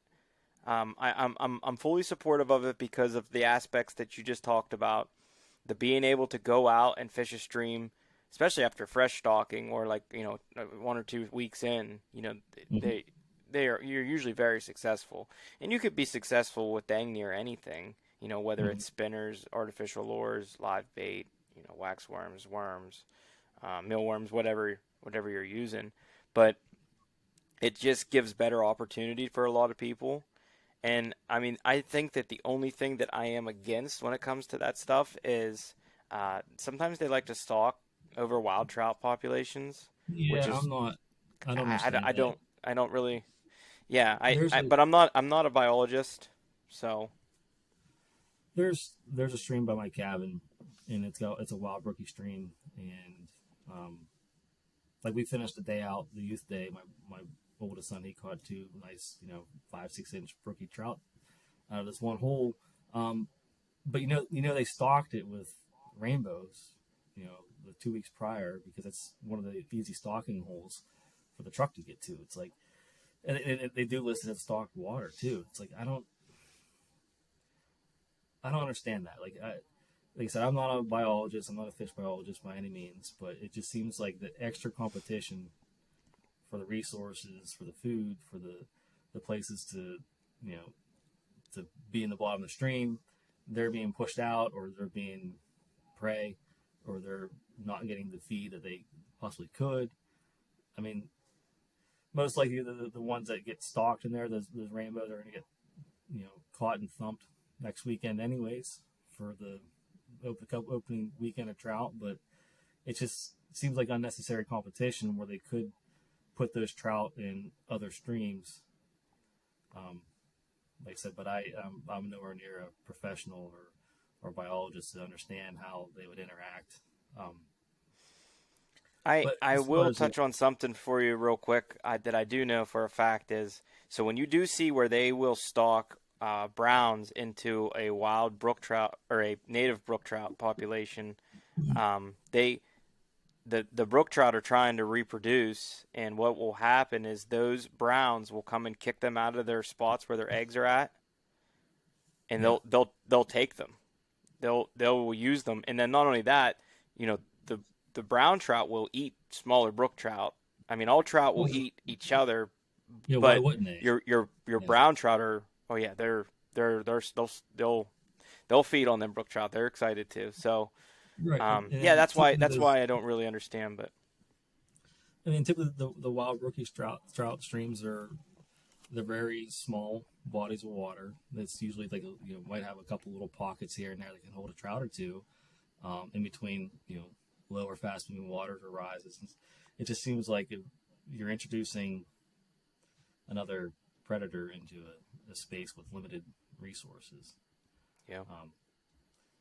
I'm fully supportive of it because of the aspects that you just talked about. The being able to go out and fish a stream, especially after fresh stocking, or like 1 or 2 weeks in, mhm, you're usually very successful, and you could be successful with dang near anything. Whether mhm, it's spinners, artificial lures, live bait, wax worms, worms, mealworms, whatever you're using, but it just gives better opportunity for a lot of people. And I mean, I think that the only thing that I am against when it comes to that stuff is sometimes they like to stalk over wild trout populations, which yeah. is I don't I understand that. don't really, yeah, There's a but I'm not a biologist, so there's a stream by my cabin, and it's a wild brookie stream, and um, like we finished the day out, the youth day. My oldest son, he caught two nice, 5-6 inch brookie trout out of this one hole. But they stocked it with rainbows, the 2 weeks prior, because it's one of the easy stocking holes for the truck to get to. It's like, and they do list it as stocked water too. It's like I don't understand that. Like I said, I'm not a biologist. I'm not a fish biologist by any means, but it just seems like the extra competition for the resources, for the food, for the places to, you know, to be in the bottom of the stream, they're being pushed out, or they're being prey, or they're not getting the feed that they possibly could. I mean, most likely the ones that get stalked in there, those rainbows are going to get, caught and thumped next weekend anyways for the opening weekend of trout. But it just seems like unnecessary competition where they could put those trout in other streams. Like I said, but I'm nowhere near a professional or biologist to understand how they would interact. But I as far will as touch on something for you real quick that I do know for a fact is, so when you do see where they will stalk browns into a wild brook trout or a native brook trout population, they the brook trout are trying to reproduce, and what will happen is those browns will come and kick them out of their spots where their eggs are at, and yeah, they'll take them. They'll use them, and then not only that, the brown trout will eat smaller brook trout. I mean, all trout will eat each other, yeah, why but wouldn't they? your Yeah, brown trout are, oh yeah, they'll feed on them brook trout. They're excited too. So right. yeah, And typically that's those, why I don't really understand. But I mean, typically the wild rookie trout streams are they're very small bodies of water. That's usually like might have a couple little pockets here and there that can hold a trout or two, in between lower fast moving waters or rises. It just seems like you're introducing another predator into a space with limited resources. yeah, Um,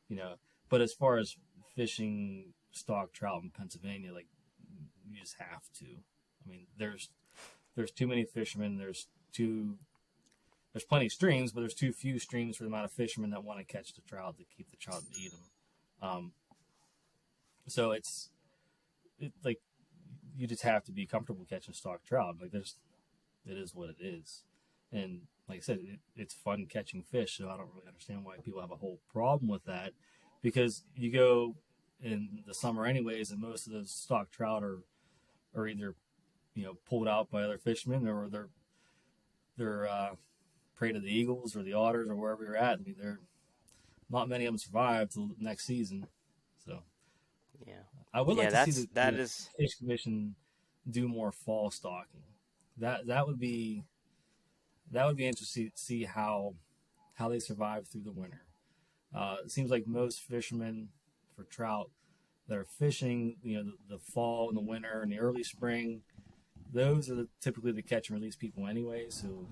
you know, but as far as fishing stock trout in Pennsylvania, like you just have to. I mean, there's too many fishermen. There's plenty of streams, but there's too few streams for the amount of fishermen that want to catch the trout to keep the trout and eat them. So like you just have to be comfortable catching stock trout. Like it is what it is. And like I said, it's fun catching fish. So I don't really understand why people have a whole problem with that, because you go in the summer anyways, and most of those stock trout are either pulled out by other fishermen, or they're prey to the eagles or the otters or wherever you're at. I mean, not many of them survive till next season. So yeah, I would like yeah. to see That the is Fish Commission do more fall stocking. That would be interesting to see how they survive through the winter. It seems like most fishermen for trout that are fishing, the fall and the winter and the early spring, those are typically the catch and release people anyway. So,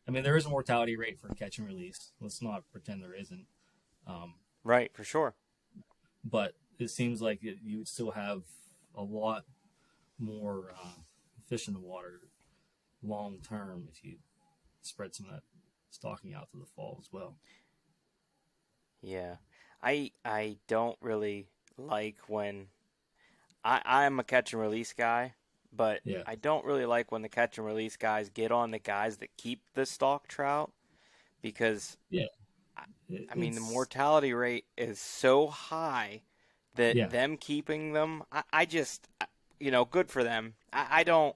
I mean, there is a mortality rate for catch and release. Let's not pretend there isn't. right for sure. But it seems like you would still have a lot more fish in the water long term if you spread some of that stocking out to the fall as well. Yeah, I don't really like when I'm a catch and release guy, but Yeah, I don't really like when the catch and release guys get on the guys that keep the stock trout, because yeah, I mean the it's mortality rate is so high that yeah, them keeping them, I just good for them. I don't.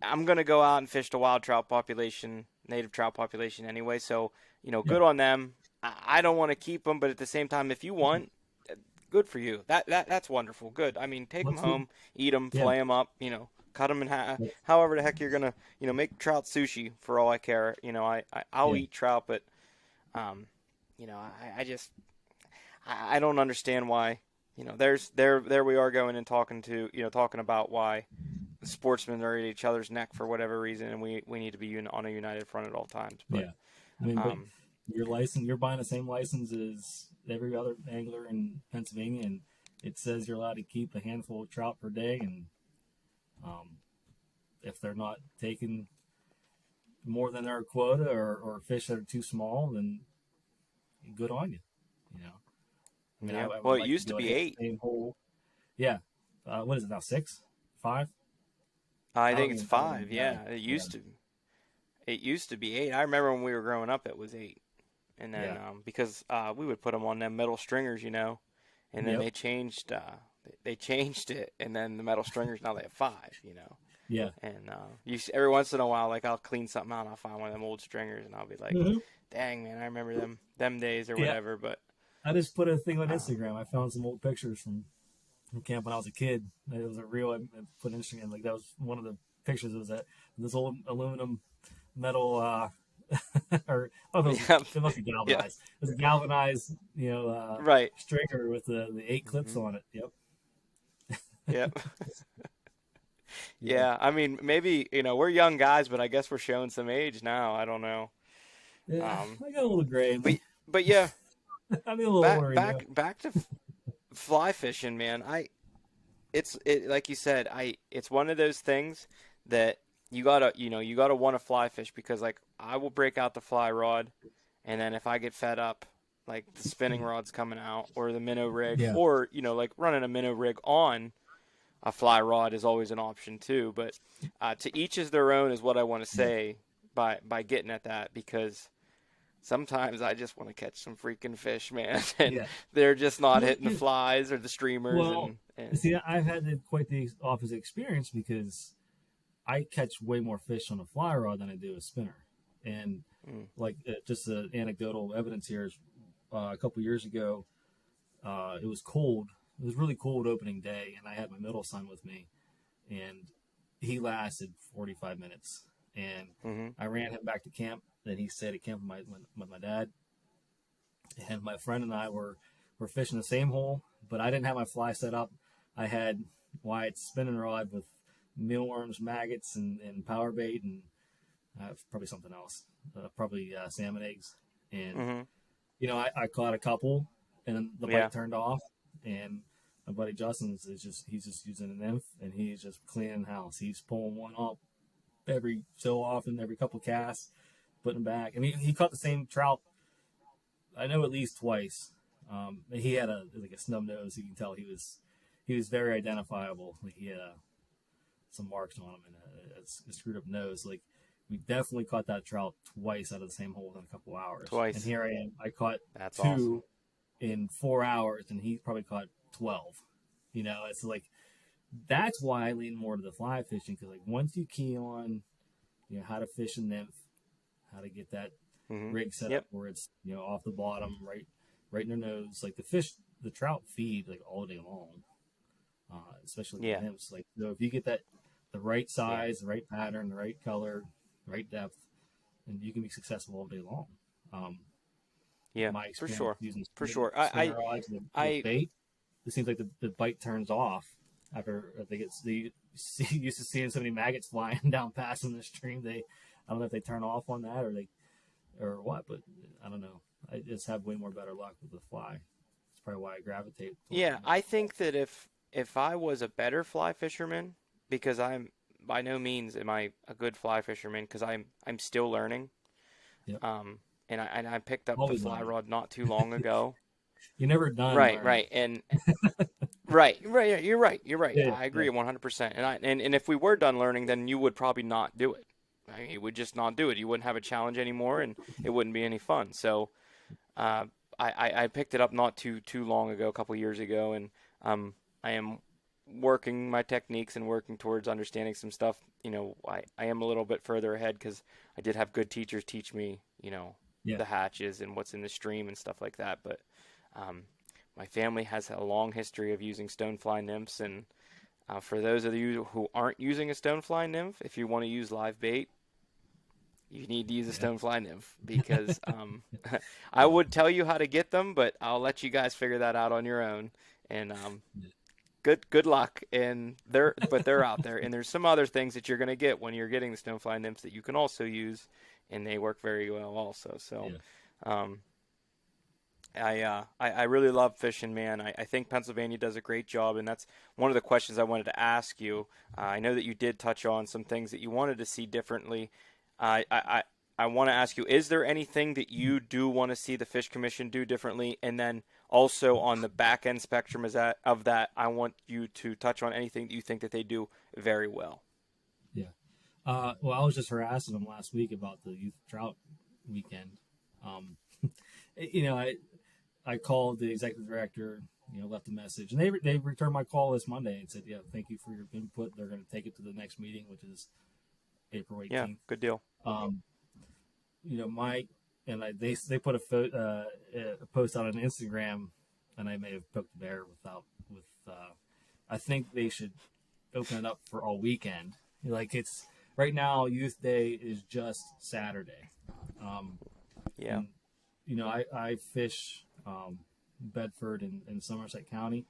I'm gonna go out and fish the wild trout population, native trout population anyway. So yeah. good on them. I don't want to keep them, but at the same time, if you want, good for you. That's wonderful. Good. I mean, take them Let's see. home, eat them, Yeah, flay them up. Cut them in half. yeah, However the heck you're gonna make trout sushi for all I care. I'll yeah. eat trout, but I just I don't understand why. There we are going and talking about why sportsmen are at each other's neck for whatever reason, and we need to be on a united front at all times. But Yeah. I mean, but um, you're buying the same license as every other angler in Pennsylvania, and it says you're allowed to keep a handful of trout per day, and um, if they're not taking more than their quota or fish that are too small, then good on you. You know, I mean, yeah, I well, would it like to used be to able to be hit eight. the same hole. Yeah. What is it now? 6, 5? I I don't think it's even. I don't five. even know. Yeah, it Yeah. used to. It used to be eight. I remember when we were growing up, it was eight, and then Yeah. because we would put them on them metal stringers, and then Yep. they changed it, and then the metal stringers now they have five. Yeah. And every once in a while, like I'll clean something out, and I'll find one of them old stringers, and I'll be like, Hmm. "Dang man, I remember them days or Yeah. whatever." But I just put a thing on um, Instagram. I found some old pictures from camp when I was a kid. It was a reel I put on Instagram. Like that was one of the pictures of this old aluminum metal, or Yep. it must be Yeah. galvanized. It was a galvanized, Right. stringer with the 8 clips Hmm. on it. Yep. Yep. Yeah. Yeah. I mean, maybe, we're young guys, but I guess we're showing some age now. I don't know. Yeah. Um, I got a little gray in but me. but yeah, I mean, a little back older, back back to fly fishing, man. It like you said, it's one of those things that you gotta want to fly fish because like I will break out the fly rod, and then if I get fed up, like the spinning rod's coming out or the minnow rig, Yeah. or like running a minnow rig on a fly rod is always an option too. But to each is their own is what I want to Yeah. say by getting at that because sometimes I just want to catch some freaking fish, man, and Yeah. they're just not Well, hitting the flies or the streamers well, and see, I've had quite the opposite experience because I catch way more fish on a fly rod than I do a spinner. And mm, like just the anecdotal evidence here is a couple years ago, it was cold. It was really cold opening day, and I had my middle son with me, and he lasted 45 minutes. And mm-hmm. I ran him back to camp. Then he stayed at camp with my dad, and my friend and I were fishing the same hole, but I didn't have my fly set up. I had Wyatt's spinning rod with mealworms, maggots, and power bait, and probably something else, probably salmon eggs. And Mm-hmm. I caught a couple, and then the Yeah. bite turned off. And my buddy Justin he's just using an nymph, and he's just cleaning house. He's pulling one up every so often, every couple casts, putting them back. And he caught the same trout, I know, at least twice. He had like a snub nose. You can tell he was very identifiable. Like he had some marks on him and a screwed up nose. Like we definitely caught that trout twice out of the same hole in a couple hours. And Twice. here I am. I caught That's awesome. two in 4 hours, and he probably caught 12. It's like that's why I lean more to the fly fishing because like once you key on, how to fish a nymph, how to get that Mm-hmm. rig set up Yep. where it's off the bottom, right in their nose. Like the trout feed like all day long, especially the Yeah. nymphs. Like so, if you get the right Yeah. size, the right pattern, the right color, right depth, and you can be successful all day long. Yeah. My For experience sure. using For sure. I spinner rods with I bait, it seems like the bite turns off after they used to seeing so many maggots flying down past in the stream. I don't know if they turn off on that or what, but I don't know. I just have way more better luck with the fly. That's probably why I gravitate towards yeah, them. I think that if I was a better fly fisherman because I'm by no means am I a good fly fisherman because I'm still learning. Yep. And I picked up the Always fly learning. rod not too long ago. You're never done Right, learning. right. And right. Yeah, you're right. You're right. Yeah, I yeah, agree 100%. And if we were done learning, then you would probably not do it. I mean, you would just not do it. You wouldn't have a challenge anymore, and it wouldn't be any fun. So, uh, I picked it up not too long ago, a couple years ago, and I am working my techniques and working towards understanding some stuff. I am a little bit further ahead because I did have good teachers teach me, yeah. the hatches and what's in the stream and stuff like that. But um, my family has a long history of using stonefly nymphs, and for those of you who aren't using a stonefly nymph, if you want to use live bait, you need to use a Yeah. stonefly nymph because I would tell you how to get them, but I'll let you guys figure that out on your own. And good luck. And they're out there, and there's some other things that you're gonna get when you're getting the stonefly nymphs that you can also use, and they work very well also. So. Yeah. Um, I really love fishing, man. I think Pennsylvania does a great job, and that's one of the questions I wanted to ask you. I know that you did touch on some things that you wanted to see differently. I want to ask you, is there anything that you do want to see the Fish Commission do differently? And then also on the back end spectrum of that, I want you to touch on anything that you think that they do very well. Yeah. Well, I was just harassing them last week about the youth trout weekend. Um, I called the executive director, left a message, and they returned my call this Monday and said, yeah, thank you for your input. They're going to take it to the next meeting, which is April 18th. Yeah, good deal. They put a post out on Instagram, and I may have poked the bear I think they should open it up for all weekend Like it's right now, Youth Day is just Saturday. Um, Yeah. and I fish Bedford and Somerset County.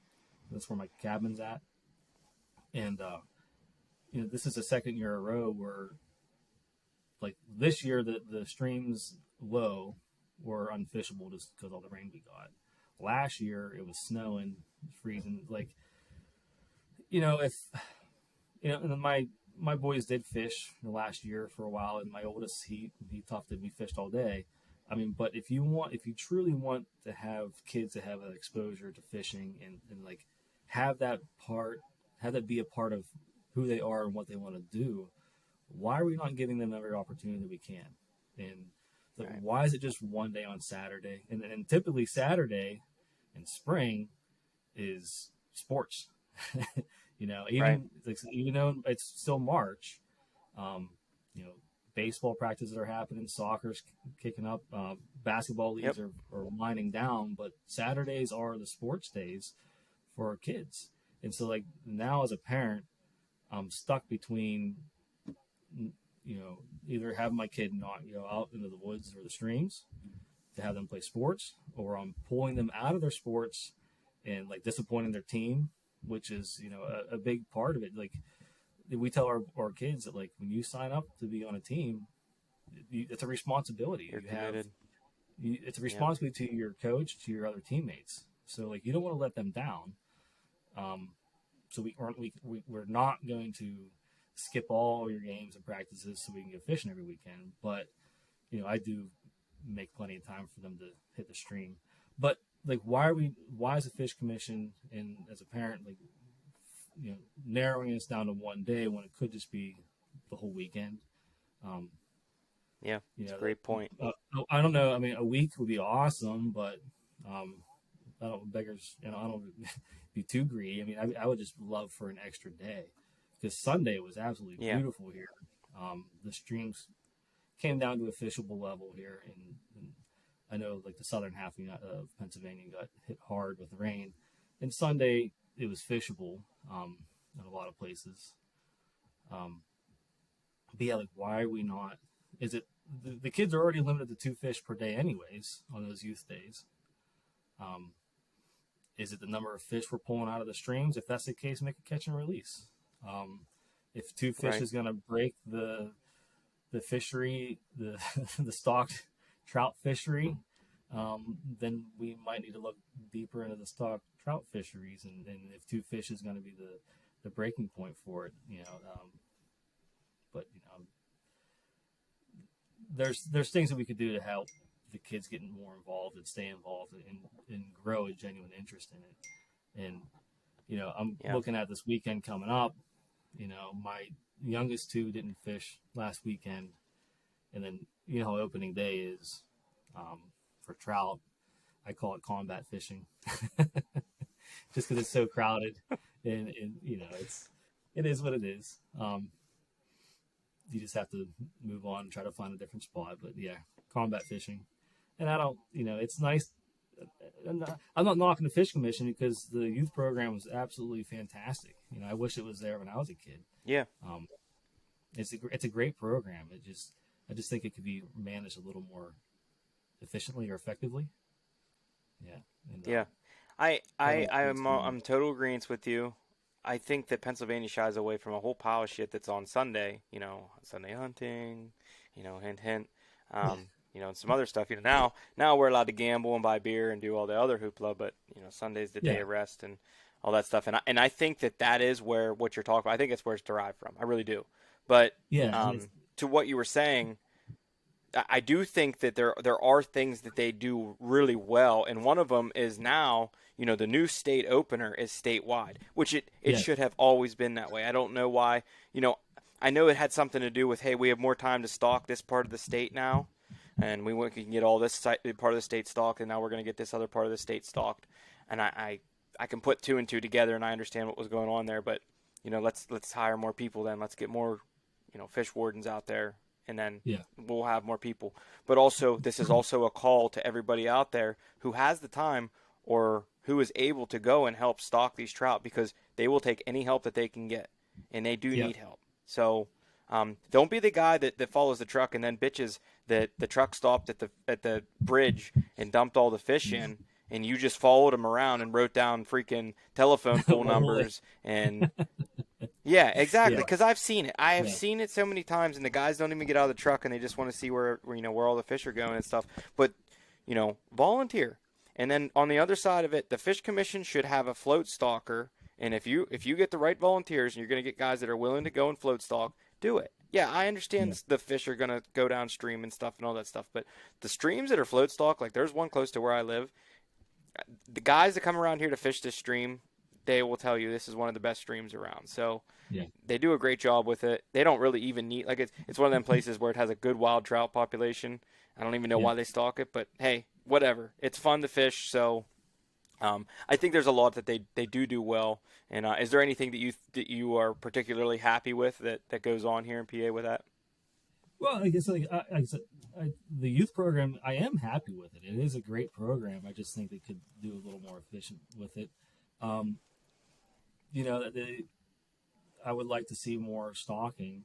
That's where my cabin's at. And this is the second year in a row where, like this year, the streams low were unfishable just because all the rain we got. Last year it was snowing, freezing. Like if and my boys did fish the last year for a while, and my oldest he toughed it. We fished all day. I mean, but if you truly want to have kids to have an exposure to fishing and like have that be a part of who they are and what they want to do, why are we not giving them every opportunity that we can? And Right. why is it just one day on Saturday? And typically Saturday in spring is sports. Right. Even though it's still March, um, baseball practices are happening, soccer's kicking up, basketball leagues Yep. are winding down, but Saturdays are the sports days for our kids. And so like now as a parent, I'm stuck between, either have my kid not go out into the woods or the streams to have them play sports, or I'm pulling them out of their sports and like disappointing their team, which is a big part of it. Like we tell our kids that like when you sign up to be on a team, it's a responsibility. You're committed. It's a Yeah. responsibility to your coach, to your other teammates. So like you don't want to let them down. So we're not going to skip all your games and practices so we can go fishing every weekend. But I do make plenty of time for them to hit the stream. But like, why is the Fish Commission and as a parent, like, narrowing this down to one day when it could just be the whole weekend? Yeah. It's a great point. I don't know. I mean, a week would be awesome, but I don't I don't be too greedy. I mean, I would just love for an extra day because Sunday was absolutely Yeah. beautiful here. The streams came down to a fishable level here, and I know like the southern half of Pennsylvania got hit hard with rain. And Sunday it was fishable in a lot of places. But yeah, like why are we not? Is it the kids are already limited to 2 fish per day, anyways, on those youth days? Is it the number of fish we're pulling out of the streams? If that's the case, make a catch and release. If 2 fish Right. is going to break the fishery, the the stocked trout fishery, then we might need to look deeper into the stocked trout fisheries, and if 2 fish is going to be the breaking point for it, but there's things that we could do to help the kids getting more involved and stay involved and grow a genuine interest in it. And I'm Yeah. looking at this weekend coming up. My youngest 2 didn't fish last weekend, and then opening day is for trout. I call it combat fishing, just because it's so crowded, and it is what it is. You just have to move on and try to find a different spot. But yeah, combat fishing, and I don't, it's nice. I'm not knocking the Fish Commission because the youth program was absolutely fantastic. I wish it was there when I was a kid. Yeah. Um, it's a great program. I just think it could be managed a little more efficiently or effectively. Yeah. And, Yeah. I'm total agreement with you. I think that Pennsylvania shies away from a whole pile of shit that's on Sunday, Sunday hunting, hint hint. And some other stuff. Now we're allowed to gamble and buy beer and do all the other hoopla, but Sunday's the day yeah. of rest and all that stuff. And I think that is where what you're talking about. I think it's where it's derived from. I really do. But Yeah. And it's, to what you were saying, I do think that there are things that they do really well, and one of them is now, the new state opener is statewide, which it yeah. should have always been that way. I don't know why. I know it had something to do with, hey, we have more time to stock this part of the state now, and we can get all this part of the state stocked, and now we're going to get this other part of the state stocked, and I can put 2 and 2 together, and I understand what was going on there, but let's hire more people then. Let's get more fish wardens out there, and then Yeah. we'll have more people. But also, this is also a call to everybody out there who has the time or who is able to go and help stock these trout, because they will take any help that they can get, and they do Yeah. need help. So don't be the guy that follows the truck and then bitches that the truck stopped at the bridge and dumped all the fish in, and you just followed him around and wrote down freaking telephone pole Well, numbers and yeah, exactly. yeah, Because I've seen it. I have yeah, seen it so many times, and the guys don't even get out of the truck, and they just want to see where where all the fish are going and stuff. But volunteer. And then on the other side of it, the Fish Commission should have a float stalker. And if you get the right volunteers, and you're going to get guys that are willing to go and float stalk, do it. Yeah, I yeah, understand the fish are going to go downstream and stuff and all that stuff, but the streams that are float stalk, like there's one close to where I live. The guys that come around here to fish this stream, they will tell you this is one of the best streams around. So yeah, they do a great job with it. They don't really even need like it's one of them places where it has a good wild trout population. I don't even know yeah. why they stalk it, but hey, whatever. It's fun to fish, so I think there's a lot that they do well. And is there anything that you are particularly happy with that goes on here in PA with that? Well, I guess like I said, the youth program, I am happy with it. It is a great program. I just think they could do a little more efficient with it. Um, they, I would like to see more stalking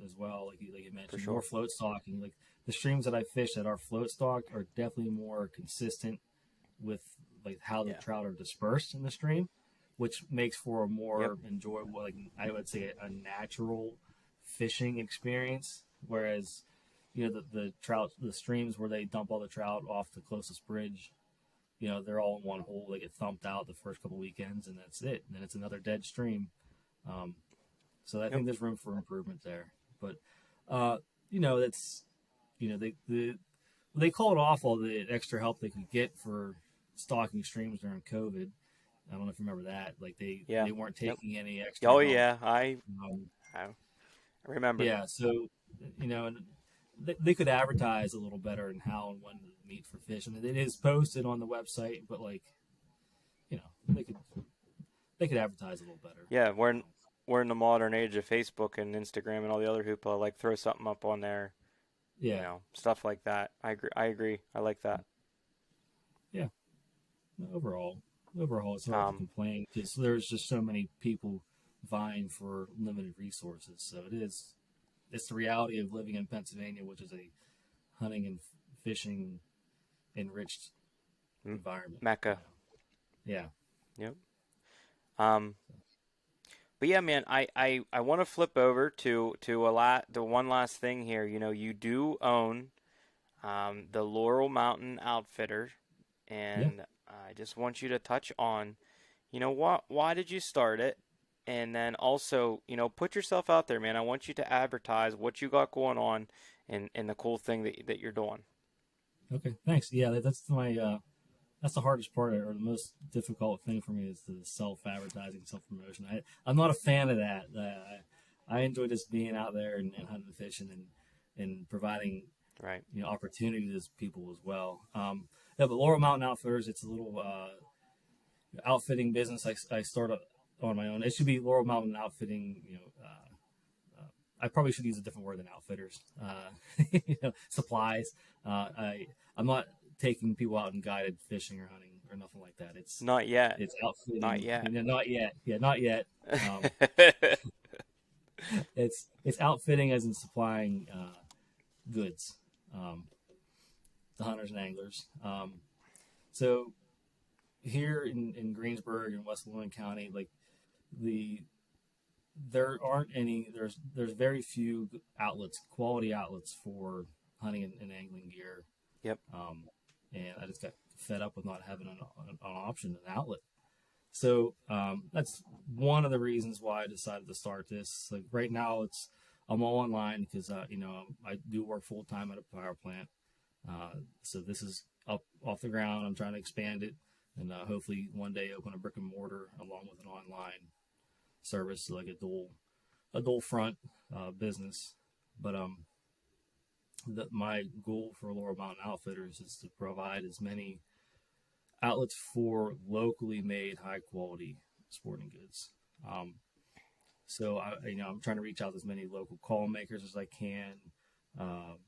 as well, like you For mentioned, more sure. float stalking. Like the streams that I fish that are float stocked are definitely more consistent with like how the Yeah. trout are dispersed in the stream, which makes for a Yep. more enjoyable, like I would say, a natural fishing experience. Whereas, the trout, the streams where they dump all the trout off the closest bridge, they're all in one hole. They get thumped out the first couple weekends, and that's it. And then it's another dead stream. Um, so I Yep. think there's room for improvement there. But that's they called off all the extra help they could get for stocking streams during COVID. I don't know if you remember that. Like Yeah. they weren't Yep. taking any extra Oh help. yeah, Um, I remember. yeah, so and they could advertise a little better in how and when to meet for fish. And it is posted on the website, but like they could advertise a little better. Yeah, we're in the modern age of Facebook and Instagram and all the other hoopla. Like throw something up on there, Yeah, stuff like that. I agree. I agree. I like that. yeah. Overall, overall, it's hard to Um, complain because there's just so many people vying for limited resources. So it's the reality of living in Pennsylvania, which is a hunting and fishing enriched environment. Mecca. Yeah, Yep. Um, but yeah, man, I want to flip over to the one last thing here. You do own the Laurel Mountain Outfitters, yeah. and I just want you to touch on, what why did you start it? And then also, put yourself out there, man. I want you to advertise what you got going on and the cool thing that you're doing. Okay, thanks. Yeah, that's the hardest part, or the most difficult thing for me is the self-advertising, self-promotion. I'm not a fan of that. I enjoy just being out there and hunting and fishing and providing Right. opportunities to people as well. Yeah, but Laurel Mountain Outfitters, it's a little outfitting business. I started on my own. It should be Laurel Mountain Outfitting. I probably should use a different word than outfitters. Supplies. I'm not taking people out and guided fishing or hunting or nothing like that. It's Not yet. it's Not outfitting. yet. Not yet. Yeah, not yet. It's outfitting as in supplying goods to hunters and anglers. So here in Greensburg and West Lorain County, like the there aren't any. There's very few outlets, quality outlets for hunting and angling gear. Yep. And I just got fed up with not having an option, an outlet. So that's one of the reasons why I decided to start this. Like right now, I'm all online because I do work full time at a power plant. So this is up off the ground. I'm trying to expand it, and hopefully one day open a brick and mortar along with an online service, like a dual front business. But my goal for Laurel Mountain Outfitters is to provide as many outlets for locally made, high quality sporting goods. So I'm trying to reach out to as many local call makers as I can. Um,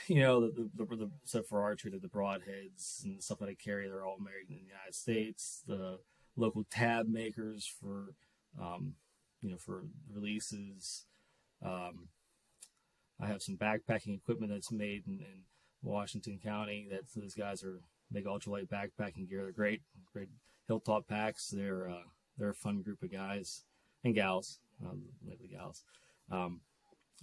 so for archery, the broadheads and stuff that I carry, they're all made in the United States. The local tab makers for for releases. Um, I have some backpacking equipment that's made in Washington County. That those guys make ultralight backpacking gear. They're great hilltop packs. They're a fun group of guys and gals, lately gals. Um,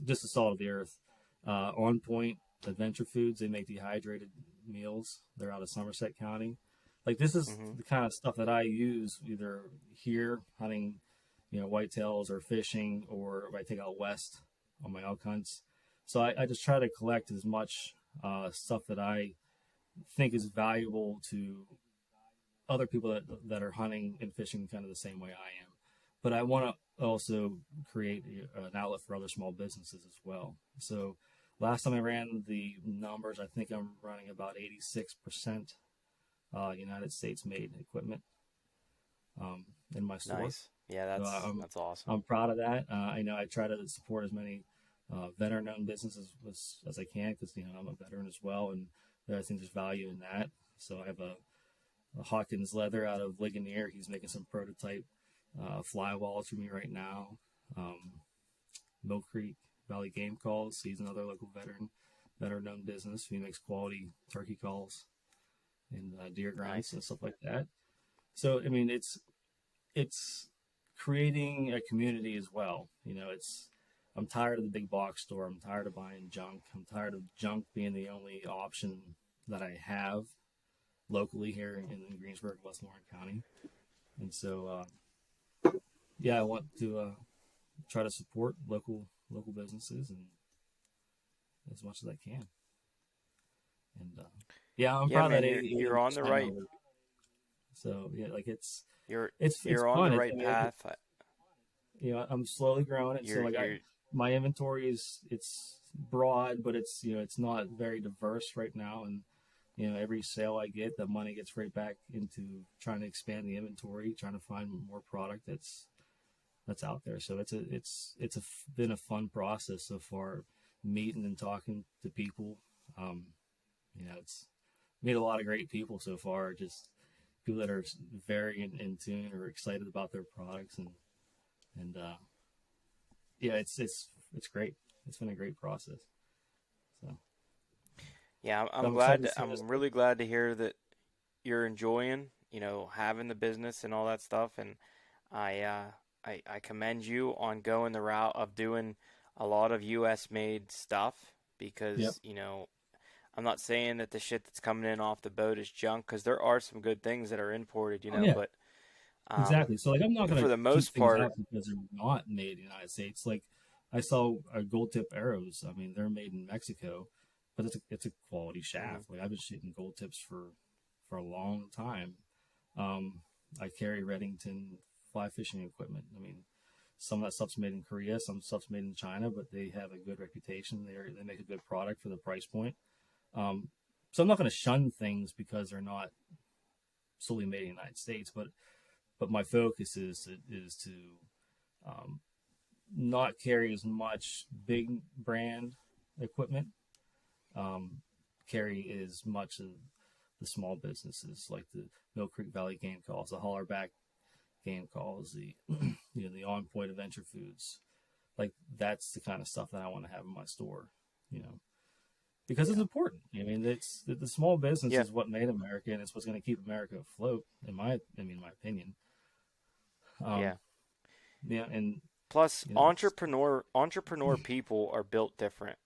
just the salt of the earth. On Point Adventure Foods, they make dehydrated meals. They're out of Somerset County. Like this is Mm-hmm. the kind of stuff that I use either here hunting, whitetails or fishing, or I take out west on my elk hunts. So I just try to collect as much stuff that I think is valuable to other people that are hunting and fishing kind of the same way I am. But I want to also create an outlet for other small businesses as well. So last time I ran the numbers, I think I'm running about 86% United States made equipment in my store. Nice. Yeah, So that's awesome. I'm proud of that. I try to support as many veteran-owned businesses as I can because I'm a veteran as well, and I think there's value in that. So I have a Hawkins Leather out of Ligonier. He's making some prototype fly walls for me right now. Mill Creek Valley Game Calls. He's another local veteran-owned business. He makes quality turkey calls and deer grinds Nice. and stuff like that. So I mean, it's creating a community as well. I'm tired of the big box store. I'm tired of buying junk. I'm tired of junk being the only option that I have locally here in Greensburg, Westmoreland County. And so, yeah, I want to try to support local businesses and as much as I can. And yeah, I'm Yeah, proud of man, that you're on the 80% right. number. So yeah, like You're it's you're on the fun. right path. I'm slowly growing it. So You're like you're my inventory it's broad, but it's not very diverse right now. And every sale I get, the money gets right back into trying to expand the inventory, trying to find more product that's out there. So been a fun process so far, meeting and talking to people. It's meet a lot of great people so far. Just people that are very in tune or excited about their products and yeah, it's great. It's been a great process. So, yeah, so I'm I'm excited glad to see this. I'm really glad to hear that you're enjoying, having the business and all that stuff. And I uh I commend you on going the route of doing a lot of US made stuff Yep. because, I'm not saying that the shit that's coming in off the boat is junk because there are some good things that are imported, Oh yeah, but um exactly. So like I'm not for gonna the keep most things part, out because they're not made in the United States. Like I saw gold tip arrows. I mean, they're made in Mexico, but it's a quality mhm, shaft. Like I've been shooting gold tips for a long time. Um, I carry Reddington fly fishing equipment. I mean, some of that stuff's made in Korea, some stuff's made in China, but they have a good reputation. They make a good product for the price point. Um, so I'm not going to shun things because they're not solely made in the United States, but my focus is to um, not carry as much big brand equipment. Carry as much of the small businesses like the Mill Creek Valley Game Calls, the Hollerback Game Calls, the the On Point Adventure Foods. Like that's the kind of stuff that I want to have in my store. You know, because it's yeah, important. I mean, it's the small business yeah, is what made America, and it's what's going to keep America afloat. My opinion. Um, yeah. yeah, and Plus, you know, it's, entrepreneur people are built different.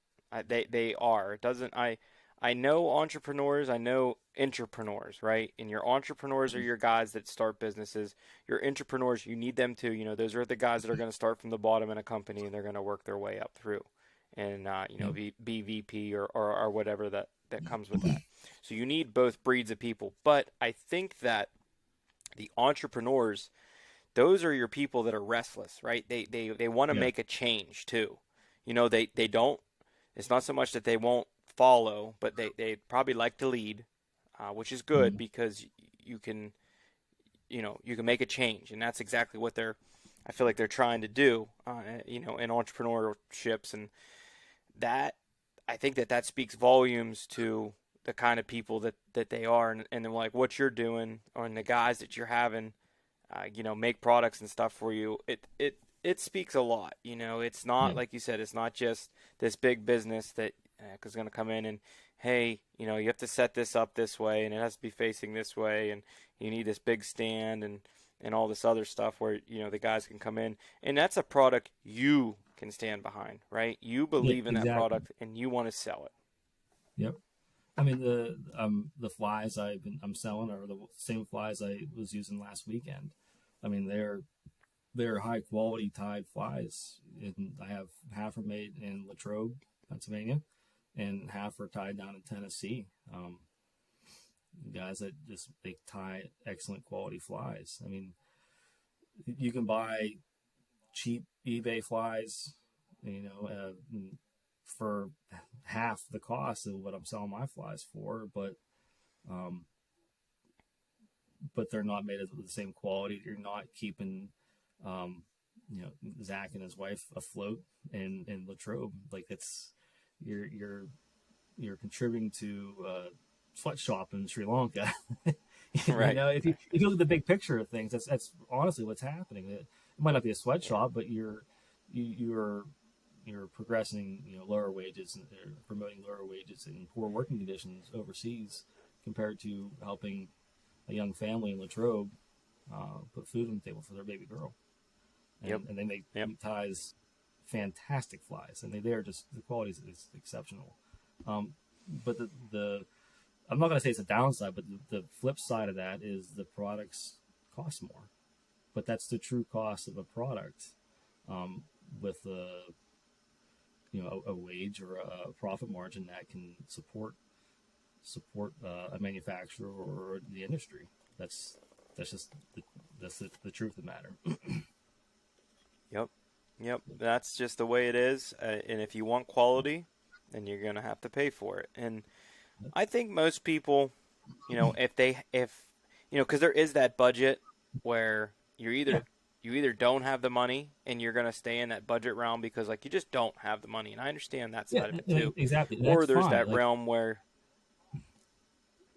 They are. It doesn't. I know entrepreneurs. I know entrepreneurs, right? And your entrepreneurs are your guys that start businesses. Your entrepreneurs, you need them too. Those are the guys that are going to start from the bottom in a company and they're going to work their way up through, and yeah, be VP or whatever that comes with that. So you need both breeds of people. But I think that the entrepreneurs, those are your people that are restless, right? They want to yeah, make a change too. They don't. It's not so much that they won't follow, but they probably like to lead, which is good mhm, because you can you can make a change, and that's exactly what I feel like they're trying to do, in entrepreneurships, and that I think that speaks volumes to the kind of people that they are, and then like what you're doing, or the guys that you're having make products and stuff for you. it speaks a lot. It's not Yeah, like you said. It's not just this big business that is going to come in and, hey, you have to set this up this way, and it has to be facing this way, and you need this big stand and all this other stuff where the guys can come in, and that's a product you can stand behind, right? You yeah, believe in that exactly. product and you want to sell it. Yep. I mean the flies I'm selling are the same flies I was using last weekend. I mean they're high quality tied flies, and I have half are made in Latrobe, Pennsylvania, and half are tied down in Tennessee. Guys that just they tie excellent quality flies. I mean, you can buy cheap eBay flies, for half the cost of what I'm selling my flies for, um, but they're not made of the same quality. You're not keeping, um, Zach and his wife afloat in Latrobe. Like it's you're you're you're contributing to sweatshop in Sri Lanka. Right. If you look at the big picture of things, that's honestly what's happening. It might not be a Yeah. sweatshop, but you're progressing, lower wages and promoting lower wages and poor working conditions overseas compared to helping a young family in Latrobe put food on the table for their baby girl. Yep. And they make Yep. ties fantastic flies, and they are just the quality is exceptional. But the I'm not going to say it's a downside, but the flip side of that is the products cost more. But that's the true cost of a product, with a wage or a profit margin that can support a manufacturer or the industry. That's just the truth of the matter. Yep. Yep. That's just the way it is. And if you want quality, then you're going to have to pay for it. And I think most people, because there is that budget where Yeah, you either don't have the money and you're going to stay in that budget realm because like you just don't have the money. And I understand that yeah, side of it too. exactly. That's Or there's fine. that realm where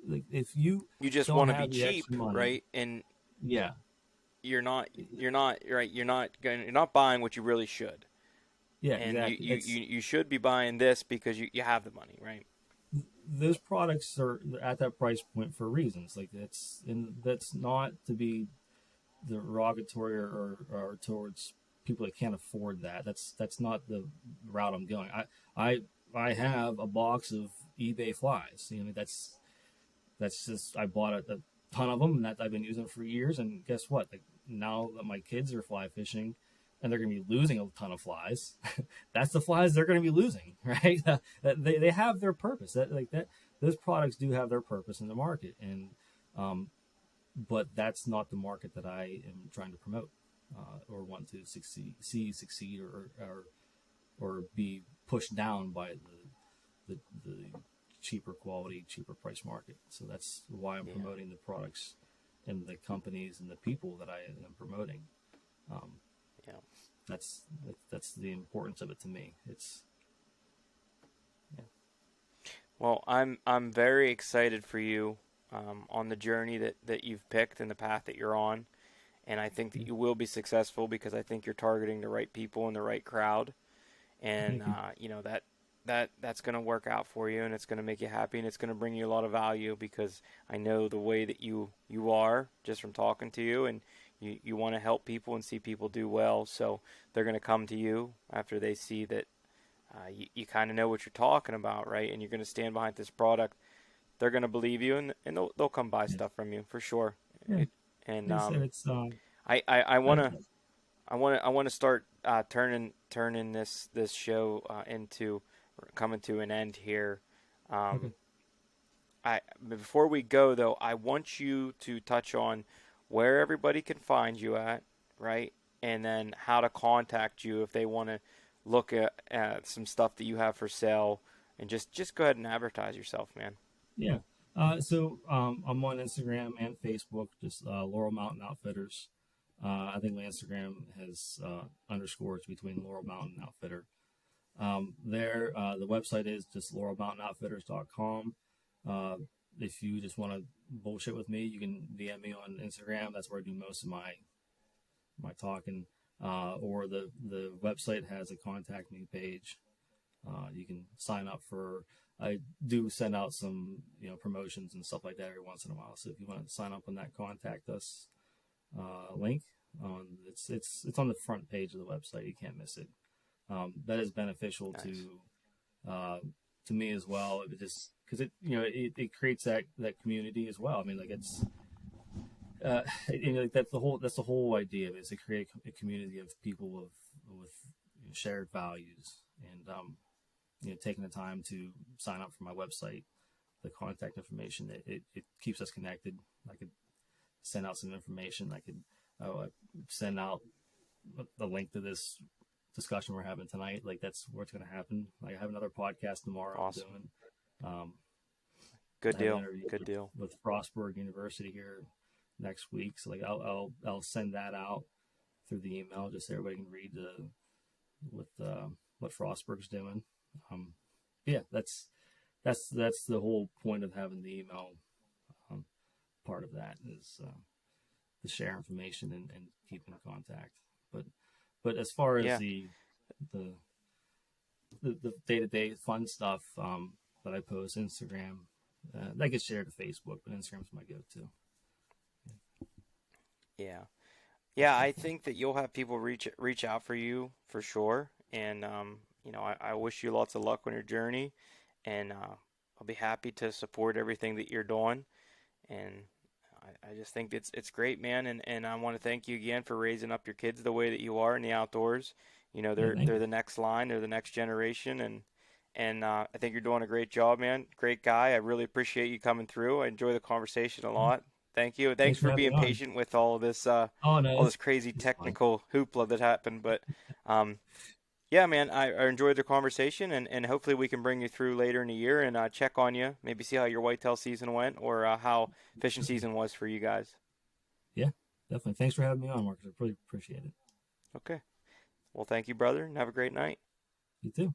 Like if you you just don't want to be have the cheap, extra money, right? And yeah, you're not buying what you really should. yeah, And exactly. It's you should be buying this because you have the money, right? those products are at that price point for reasons. Like that's not to be derogatory or towards people that can't afford that. That's not the route I'm going. I I have a box of eBay flies. That's just I bought a ton of them, and that I've been using for years. And guess what? Like now that my kids are fly fishing, and they're going to be losing a ton of flies, that's the flies they're going to be losing, right? They have their purpose. That those products do have their purpose in the market, and um, but that's not the market that I am trying to promote or want to succeed or be pushed down by the cheaper quality, cheaper price market. So that's why I'm Yeah. promoting the products and the companies and the people that I am promoting. Um, Yeah. that's that's the importance of it to me. It's yeah, Well, I'm very excited for you on the journey that you've picked and the path that you're on, and I think that yeah. you will be successful because I think you're targeting the right people and the right crowd, and Thank you. that's going to work out for you, and it's going to make you happy, and it's going to bring you a lot of value because I know the way that you are just from talking to you, and you want to help people and see people do well, so they're going to come to you after they see that you kind of know what you're talking about, right? And you're going to stand behind this product. They're going to believe you, and they'll come buy Yeah, stuff from you for sure. yeah. It, and Like I said, it's I I, want to start turning this show into coming to an end here. okay. Um, I before we go though, I want you to touch on where everybody can find you at, right? And then how to contact you if they want to look at some stuff that you have for sale, and just go ahead and advertise yourself, man. Yeah. I'm on Instagram and Facebook, just Laurel Mountain Outfitters. I think my Instagram has underscores between Laurel Mountain Outfitter. The website is just laurelmountainoutfitters.com. Uh, if you just want to bullshit with me, you can DM me on Instagram. That's where I do most of my talking. or the website has a contact me page. You can sign up for. I do send out some promotions and stuff like that every once in a while. So if you want to sign up on that contact us link, it's on the front page of the website. You can't miss it. That is beneficial Nice. to me as well. It just because it creates that community as well. I mean, like it's like that's the whole idea of it, is to create a community of people with shared values, and taking the time to sign up for my website, the contact information, it keeps us connected. I could send out some information. I could send out the link to this discussion we're having tonight. Like that's what's going to happen. Like I have another podcast tomorrow Awesome. I'm doing. Um, Good I have an deal. interview Good deal. with Frostburg University here next week. So like I'll send that out through the email just so everybody can read what Frostburg's doing. Yeah, that's the whole point of having the email. Part of that is to share information and keep in contact. But as far as Yeah. the day-to-day fun stuff that I post, Instagram, that gets shared to Facebook, but Instagram's my go-to. Yeah. Yeah, I think that you'll have people reach out for you for sure. And I wish you lots of luck on your journey, and I'll be happy to support everything that you're doing. And I just think it's great, man. And I want to thank you again for raising up your kids the way that you are in the outdoors. Yeah, thank They're you. the next line, they're the next generation, and I think you're doing a great job, man. Great guy. I really appreciate you coming through. I enjoy the conversation a Yeah, lot. Thank you. Thanks thanks for for having me being on. patient with all of this, Oh no, all this crazy it's fine. technical hoopla that happened. But um, yeah, man, I enjoyed the conversation, and hopefully we can bring you through later in the year and check on you, maybe see how your whitetail season went, or how fishing season was for you guys. Yeah, definitely. Thanks for having me on, Marcus. I really appreciate it. Okay. Well, thank you, brother, and have a great night. You too.